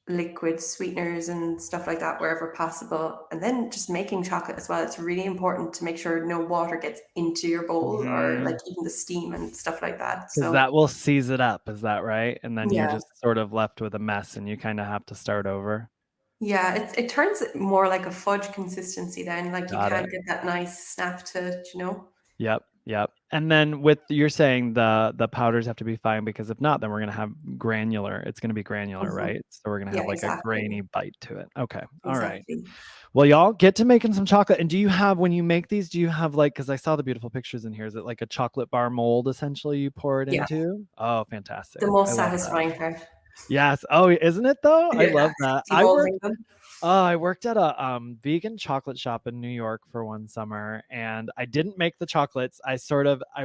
liquid sweeteners and stuff like that wherever possible. And then just making chocolate as well. It's really important to make sure no water gets into your bowl or like Hmm. even the steam and stuff like that. Because So that will seize it up. Is that right? And then you're yeah, just sort of left with a mess and you kind of have to start over. yeah, it turns it more like a fudge consistency then. Like you Got it. can't get that nice snap to it, you know? Yep, yep. And then with you're saying the powders have to be fine because if not, then we're gonna have granular. It's gonna be granular, Mhm. right? So we're gonna Yeah, have like a exactly. grainy bite to it. Okay. All right. Exactly. Well, y'all get to making some chocolate. And do you have when you make these, do you have like because I saw the beautiful pictures in here, is it like a chocolate bar mold essentially you pour it Yeah. into? Oh, fantastic. The I most love that. satisfying part. Yes. Oh, isn't it though? I Yeah. love that. Demolding them. I worked at a vegan chocolate shop in New York for one summer, and I didn't make the chocolates. I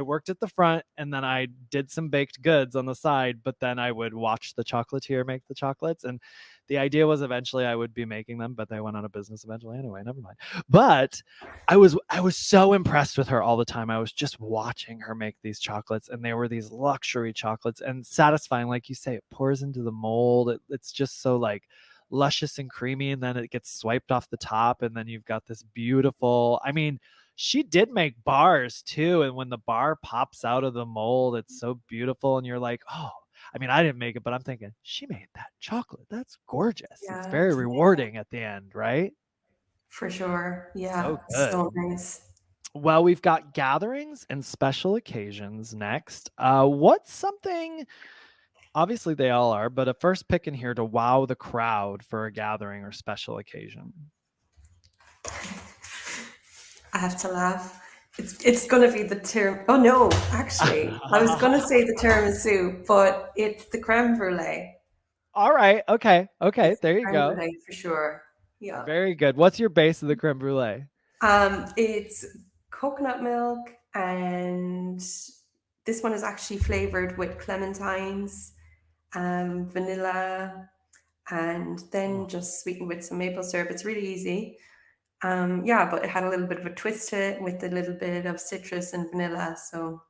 worked at the front, and then I did some baked goods on the side. But then I would watch the chocolatier make the chocolates, and the idea was eventually I would be making them, but they went out of business eventually anyway. Never mind. But I was so impressed with her all the time. I was just watching her make these chocolates, and they were these luxury chocolates and satisfying, like you say. It pours into the mold. It's just so like luscious and creamy, and then it gets swiped off the top, and then you've got this beautiful, I mean, she did make bars too, and when the bar pops out of the mold, it's so beautiful, and you're like, oh, I mean, I didn't make it, but I'm thinking she made that chocolate. That's gorgeous. It's Yeah, very rewarding at the end, right? for sure. Yeah, So so good. nice. Well, we've got gatherings and special occasions next. What's something, obviously they all are, but a first pick in here to wow the crowd for a gathering or special occasion? I have to laugh. It's gonna be the term. Oh no, actually, I was gonna say the tiramisu, but it's the creme brulee. All right. Okay. Okay. It's There you creme go. brulee for sure. Yeah. Very good. What's your base of the creme brulee? It's coconut milk, and this one is actually flavored with clementines, vanilla, and then Oh. just sweetened with some maple syrup. It's really easy. Yeah, but it had a little bit of a twist to it with a little bit of citrus and vanilla. So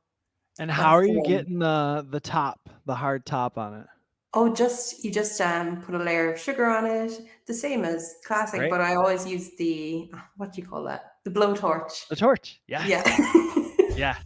And how that's are the you one. getting the top, the hard top on it? Oh, just you just put a layer of sugar on it, the same as classic, Great. but I always use the what do you call that? The blowtorch. The torch. Yeah. Yes. Yes.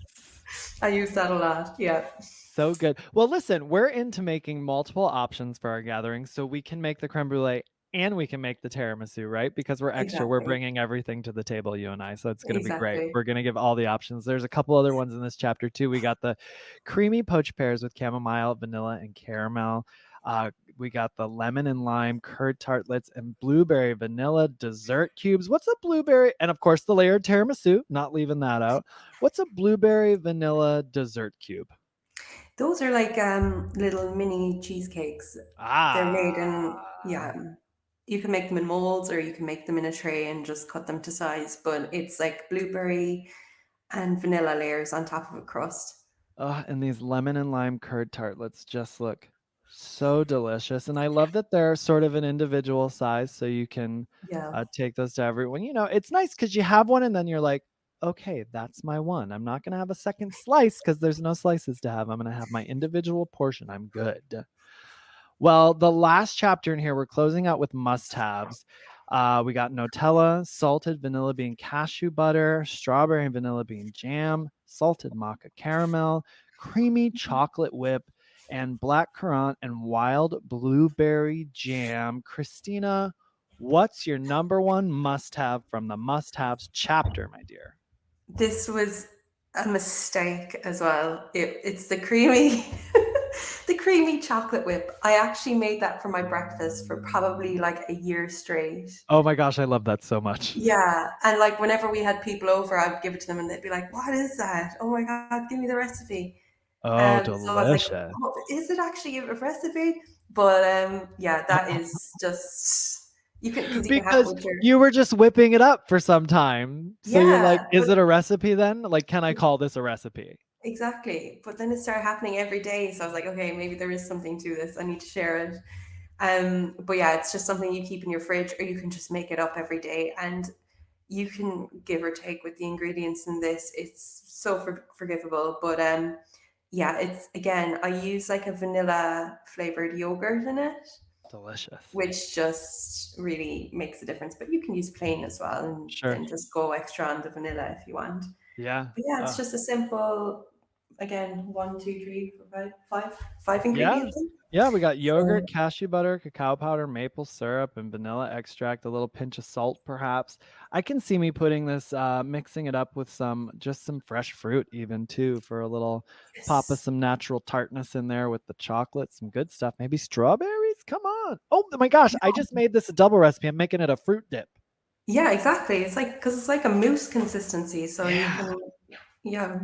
I use that a lot. Yeah. So good. Well, listen, we're into making multiple options for our gatherings, so we can make the creme brulee and we can make the tiramisu, right? Because we're extra. We're Exactly. bringing everything to the table, you and I. So it's going to be great. Exactly. We're going to give all the options. There's a couple other ones in this chapter too. We got the creamy poached pears with chamomile, vanilla, and caramel. We got the lemon and lime curd tartlets and blueberry vanilla dessert cubes. What's a blueberry? And of course, the layered tiramisu, not leaving that out. What's a blueberry vanilla dessert cube? Those are like little mini cheesecakes. They're Ah, made in, yeah. You can make them in molds or you can make them in a tray and just cut them to size, but it's like blueberry and vanilla layers on top of a crust. and these lemon and lime curd tartlets just look so delicious. And I love that they're sort of an individual size, so you can Yeah. take those to everyone. It's nice because you have one and then you're like, okay, that's my one. I'm not going to have a second slice because there's no slices to have. I'm going to have my individual portion. I'm good. Well, the last chapter in here, we're closing out with must-haves. We got Nutella, salted vanilla bean cashew butter, strawberry and vanilla bean jam, salted maca caramel, creamy chocolate whip, and black currant and wild blueberry jam. Christina, what's your number one must-have from the must-haves chapter, my dear? This was a mistake as well. It's the creamy, the creamy chocolate whip. I actually made that for my breakfast for probably like a year straight. Oh my gosh, I love that so much. Yeah, and like whenever we had people over, I'd give it to them, and they'd be like, "What is that? Oh my god, give me the recipe." Oh, So I was like, delicious. "Oh, is it actually a recipe?" But yeah, that is just because you can have it Because with your you were just whipping it up for some time. So you're like, yeah, "Is but it a recipe then? Like, can I call this a recipe?" exactly. But then it started happening every day, so I was like, okay, maybe there is something to this. I need to share it. But yeah, it's just something you keep in your fridge, or you can just make it up every day, and you can give or take with the ingredients in this. It's so forgivable. But yeah, it's again, I use like a vanilla flavored yogurt in it, Delicious. which just really makes a difference. But you can use plain as well, and Sure. then just go extra on the vanilla if you want. Yeah. But yeah, it's just a simple, again, one, two, three, four, five Yeah. ingredients. Yeah, we got So yogurt, cashew butter, cacao powder, maple syrup, and vanilla extract, a little pinch of salt perhaps. I can see me putting this mixing it up with some fresh fruit even too for a little pop of yes. some natural tartness in there with the chocolate, some good stuff. Maybe strawberries? Come on. Oh my gosh, I just made this a double recipe. I'm making it a fruit dip. Yeah, exactly. It's like because it's like a mousse consistency, so you Yeah. can, yeah,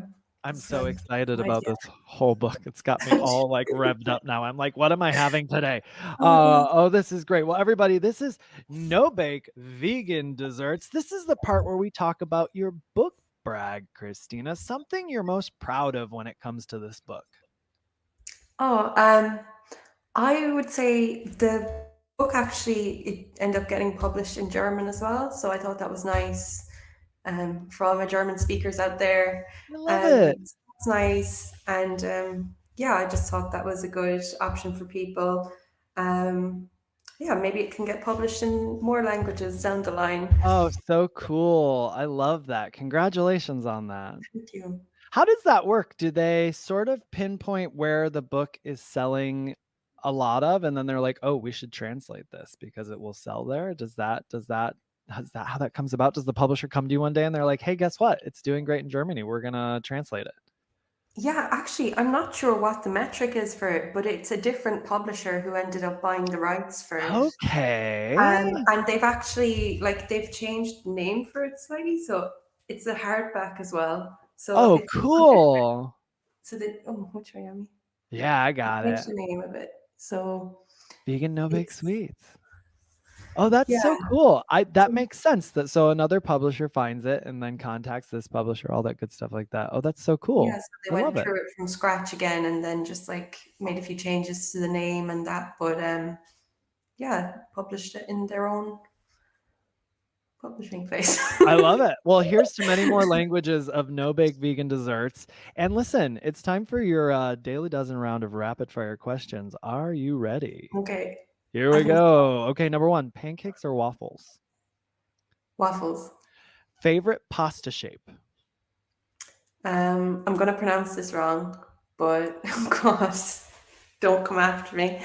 I'm it's so excited an about idea. this whole book. It's got me all like revved up now. I'm like, what am I having today? Oh, Oh, this is great. Well, everybody, this is no bake vegan desserts. This is the part where we talk about your book brag, Christina. Something you're most proud of when it comes to this book. oh, I would say the book actually it ended up getting published in German as well, so I thought that was nice. For all my German speakers out there, I love it. it's nice, and yeah, I just thought that was a good option for people. Um, yeah, maybe it can get published in more languages down the line. Oh, so cool. I love that. Congratulations on that. Thank you. How does that work? Do they sort of pinpoint where the book is selling a lot of, and then they're like, "Oh, we should translate this because it will sell there"? Is that how that comes about? Does the publisher come to you one day and they're like, "Hey, guess what? It's doing great in Germany. We're gonna translate it." Yeah, actually, I'm not sure what the metric is for it, but it's a different publisher who ended up buying the rights for it. Okay. And they've actually like they've changed the name for it slightly, so it's a hardback as well. So Oh, it's a different. cool. So that oh, which way am I? Yeah, I They got changed it. the name of it. So Vegan no bake It's sweets. Oh, that's yeah. so cool. That makes sense that so another publisher finds it and then contacts this publisher, all that good stuff like that. Oh, that's so Yeah, cool. so they I love went it. through it from scratch again and then just like made a few changes to the name and that, but yeah, published it in their own publishing place. I love it. Well, here's to many more languages of no-bake vegan desserts. And listen, it's time for your Daily Dozen round of rapid fire questions. Are you ready? Okay, Here I we think so. go. Okay, number 1, pancakes or waffles? Waffles. Favorite pasta shape? I'm gonna pronounce this wrong, but oh God, don't come after me.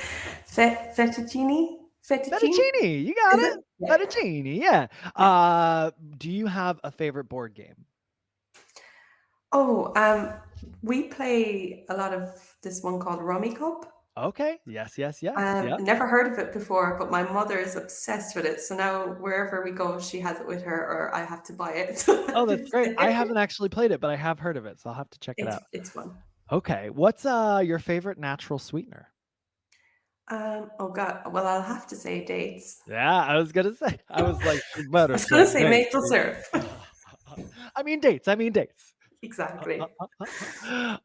Fettuccine? Fettuccine? Fettuccine. You got Is it? it. Yeah, Fettuccine. Yeah. yeah. Do you have a favorite board game? Oh, we play a lot of this one called Rummy Cup. Okay. Yes, yes, yes. Yep. Never heard of it before, but my mother is obsessed with it. So now wherever we go, she has it with her, or I have to buy it. Oh, that's great. I haven't actually played it, but I have heard of it, so I'll have to check it out. It's fun. Okay. What's your favorite natural sweetener? Oh God, well I'll have to say dates. Yeah, I was gonna say. I was like, she I better was gonna say say dates. maple syrup. I mean dates. I mean dates. Exactly.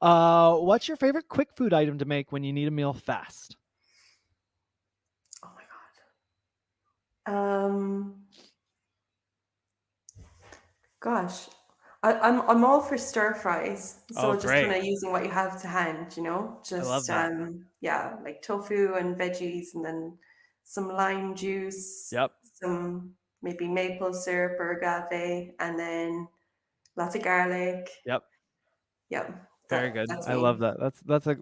What's your favorite quick food item to make when you need a meal fast? Oh my God. Gosh, I'm all for stir fries. Oh, So just kind great. of using what you have to hand, I love just that. yeah, like tofu and veggies, and then some lime juice, Yep. some maybe maple syrup or agave, and then lots of garlic. Yep. Yeah, Very good. that's I love me. that.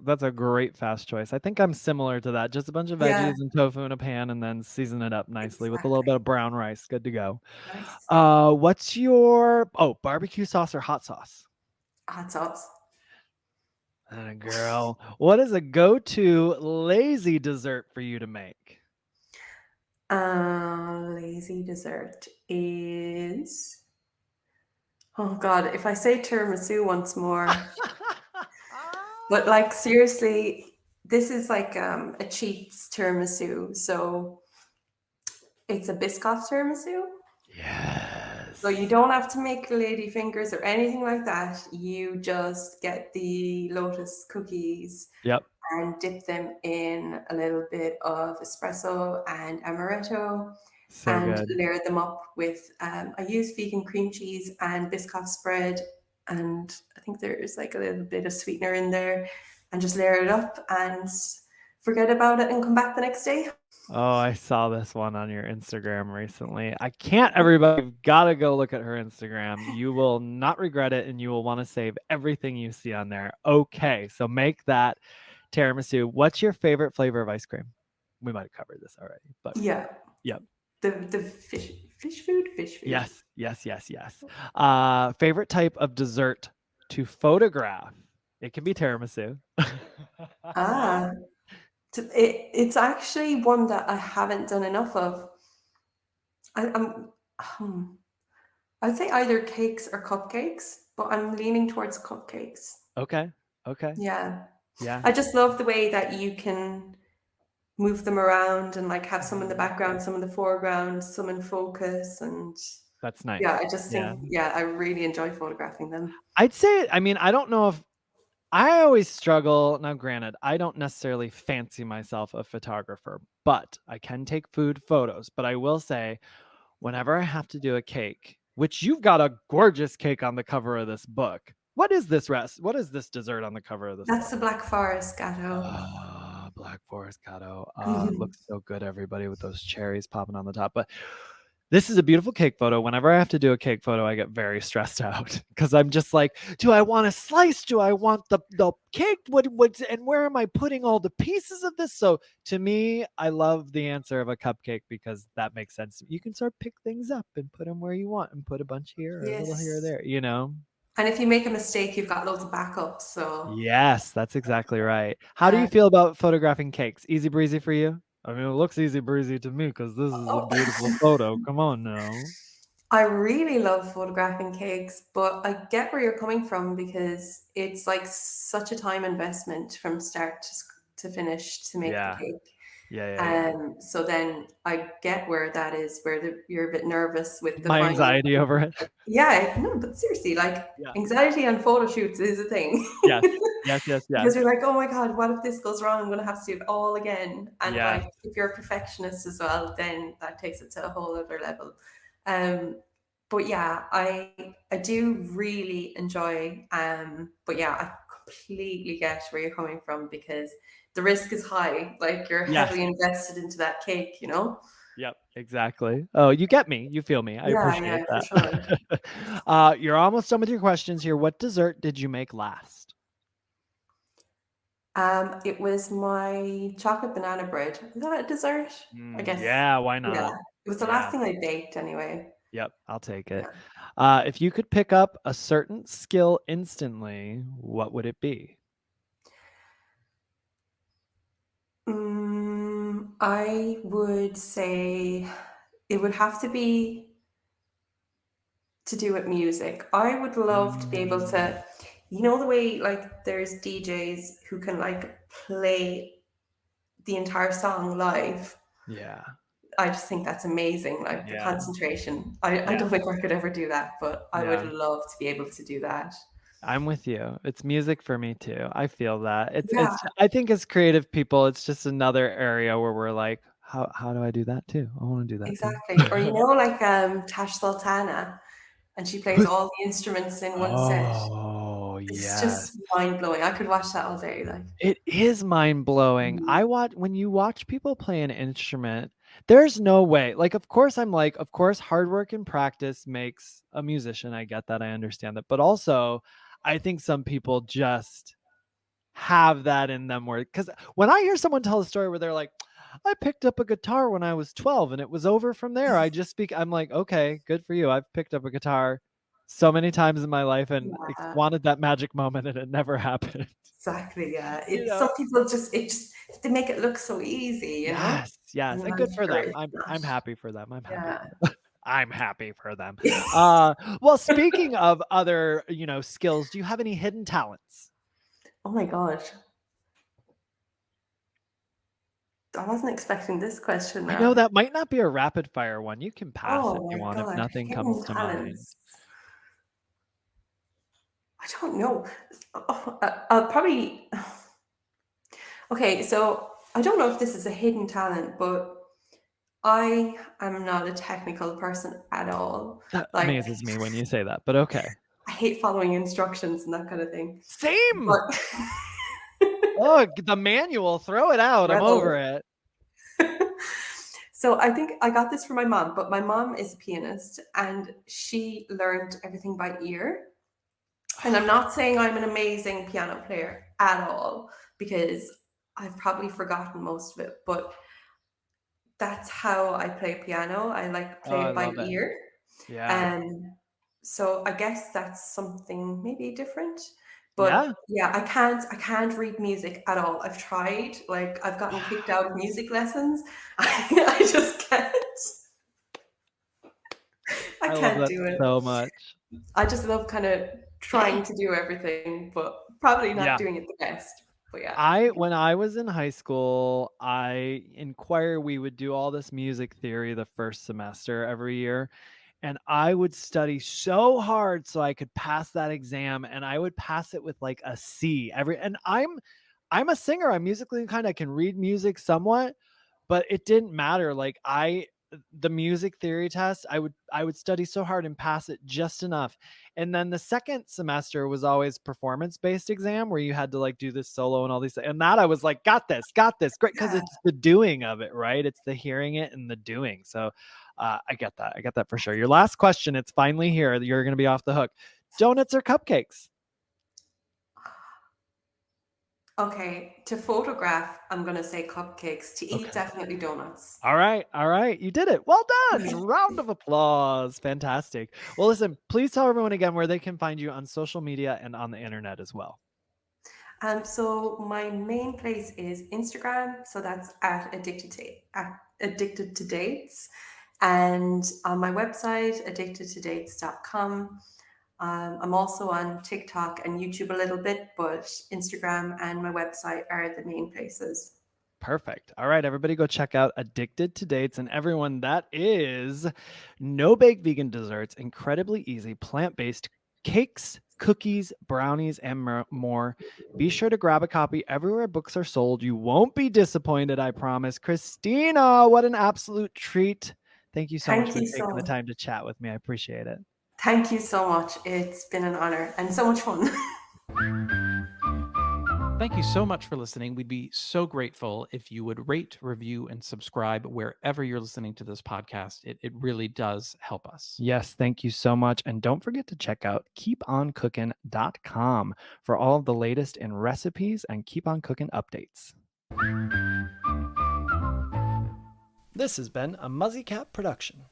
That's a great fast choice. I think I'm similar to that. Just a bunch of Yeah, veggies and tofu in a pan and then season it up nicely with a little bit exactly. of brown rice. Good to go. Nice. What's your barbecue sauce or hot sauce? Hot sauce. Girl. What is a go-to lazy dessert for you to make? Lazy dessert is. Oh God, if I say tiramisu once more, but like seriously, this is like a cheats tiramisu. So it's a biscoff tiramisu. So you Yes. don't have to make lady fingers or anything like that. You just get the lotus cookies Yep. and dip them in a little bit of espresso and amaretto So and good. layer them up with I use vegan cream cheese and Biscoff spread, and I think there's like a little bit of sweetener in there, and just layer it up and forget about it and come back the next day. Oh, I saw this one on your Instagram recently. I can't, everybody. You've got to go look at her Instagram. You will not regret it and you will want to save everything you see on there. Okay, so make that tiramisu. What's your favorite flavor of ice cream? We might have covered this already, but Yeah, yep. the fish food. Yes, yes, yes, yes. Favorite type of dessert to photograph? It can be tiramisu. Ah, it's actually one that I haven't done enough of. I'm hmm, I'd say either cakes or cupcakes, but I'm leaning towards cupcakes. Okay, okay. Yeah. Yeah, I just love the way that you can move them around and like have some in the background, some in the foreground, some in focus. And that's yeah, nice. I just Yeah. think, yeah, I really enjoy photographing them. I'd say, I mean, I don't know if I always struggle. Now, granted, I don't necessarily fancy myself a photographer, but I can take food photos. But I will say, whenever I have to do a cake, which you've got a gorgeous cake on the cover of this book. What is this rest? What is this dessert on the cover of this That's book? the Black Forest gatto. Ah, Black Forest Gato. It looks so good, everybody, with those cherries popping on the top. But this is a beautiful cake photo. Whenever I have to do a cake photo, I get very stressed out because I'm just like, do I want a slice? Do I want the cake? And where am I putting all the pieces of this? So to me, I love the answer of a cupcake because that makes sense. You can sort of pick things up and put them where you want and put a bunch here or a little here or Yes. there, you know? And if you make a mistake, you've got loads of backups. So Yes, that's exactly right. How do yeah. you feel about photographing cakes? Easy breezy for you? I mean, it looks easy breezy to me because this is a Oh. beautiful photo. Come on now. I really love photographing cakes, but I get where you're coming from because it's like such a time investment from start to finish to make the Yeah. cake. Yeah. So then I get where that is, where you're a bit nervous with the My final. anxiety over it. Yeah, no, but seriously, like Yeah. anxiety on photo shoots is a thing. Yes. Yes. Because you're like, oh my God, what if this goes wrong? I'm going to have to do it all again. And Yes. like, if you're a perfectionist as well, then that takes it to a whole other level. Um, but yeah, I do really enjoy. But yeah, I completely get where you're coming from because the risk is high. Like you're Yes. heavily invested into that cake, you know? Yep, exactly. Oh, you get me. You feel me. I appreciate Yeah, for sure. that. You're almost done with your questions here. What dessert did you make last? It was my chocolate banana bread. Is that a dessert? I guess. Yeah, why Yeah. not? It was the last Yeah. thing I baked anyway. Yep, I'll take it. Yeah. If you could pick up a certain skill instantly, what would it be? I would say it would have to be to do with music. I would love to be able Mm, to, you know, the way like there's DJs who can like play the entire song live. yeah. I just think that's amazing. Like the Yeah. concentration. I Yeah. don't think I could ever do that, but I would Yeah. love to be able to do that. I'm with you. It's music for me too. I feel that. Yeah, I think as creative people, it's just another area where we're like, how do I do that too? I want to do that too. exactly. Or you know, like Tash Sultana, and she plays all the instruments in one set. Oh, It's yes. just mind blowing. I could watch that all day. Like, It is mind-blowing. mm, I watch when you watch people play an instrument, there's no way. Like, of course, I'm like, of course, hard work and practice makes a musician. I get that. I understand that. But also, I think some people just have that in them where, because when I hear someone tell a story where they're like, I picked up a guitar when I was 12 and it was over from there. I'm like, okay, good for you. I've picked up a guitar so many times in my life and yeah, wanted that magic moment and it never happened. exactly. Yeah, You it's know? some people just they make it look so easy, you know. Yes, yes, And and I'm good for sure them. it's not. I'm happy for them. I'm happy Yeah. for them. I'm happy for them. Well, speaking of other, skills, do you have any hidden talents? Oh my God, I wasn't expecting this question I know now. that might not be a rapid fire one. You can pass if Oh you my want, if God, nothing comes hidden to mind. talents. I don't know. Oh, I'll probably. Okay, so I don't know if this is a hidden talent, but I am not a technical person at all. That Like, amazes me when you say that, but okay. I hate following instructions and that kind of thing. Same! But Oh, the manual, throw it out. I'm over rebel. it. So I think I got this from my mom, but my mom is a pianist and she learned everything by ear. And I'm not saying I'm an amazing piano player at all because I've probably forgotten most of it, but that's how I play piano. I like Oh, play I it by love it. ear. Yeah. Um, so I guess that's something maybe different. Yeah? But yeah, I can't read music at all. I've tried, like I've gotten kicked out of music lessons. I just can't. I I love can't that do it. so much. I just love kind of trying to do everything, but probably not Yeah. doing it the best. But yeah. When I was in high school, we would do all this music theory the first semester every year. And I would study so hard so I could pass that exam and I would pass it with like a C and I'm a singer. I'm musically inclined. I can read music somewhat, but it didn't matter. Like the music theory test, I would study so hard and pass it just enough. And then the second semester was always performance-based exam where you had to like do this solo and all these, and that I was like, got this, great, because Yeah. it's the doing of it, right? It's the hearing it and the doing. So I get that. I get that for sure. Your last question, it's finally here. You're going to be off the hook. Donuts or cupcakes? Okay. To photograph, I'm gonna say cupcakes. To eat, Okay. definitely donuts. All right. All right. You did it. Well done. Round of applause. Fantastic. Well, listen, please tell everyone again where they can find you on social media and on the internet as well. So my main place is Instagram. So that's at addicted to dates, and on my website addictedtodates.com. I'm also on TikTok and YouTube a little bit, but Instagram and my website are the main places. Perfect. All right, everybody go check out Addicted to Dates. And everyone, that is no bake vegan desserts, incredibly easy plant-based cakes, cookies, brownies, and more. Be sure to grab a copy everywhere books are sold. You won't be disappointed, I promise. Christina, what an absolute treat. Thank you so much Thank for you taking the so time to chat with me. I appreciate it. Thank you so much. It's been an honor and so much fun. Thank you so much for listening. We'd be so grateful if you would rate, review, and subscribe wherever you're listening to this podcast. It really does help us. Yes, thank you so much. And don't forget to check out keeponcookin.com for all of the latest in recipes and Keep On Cooking updates. This has been a Muzzy Cat production.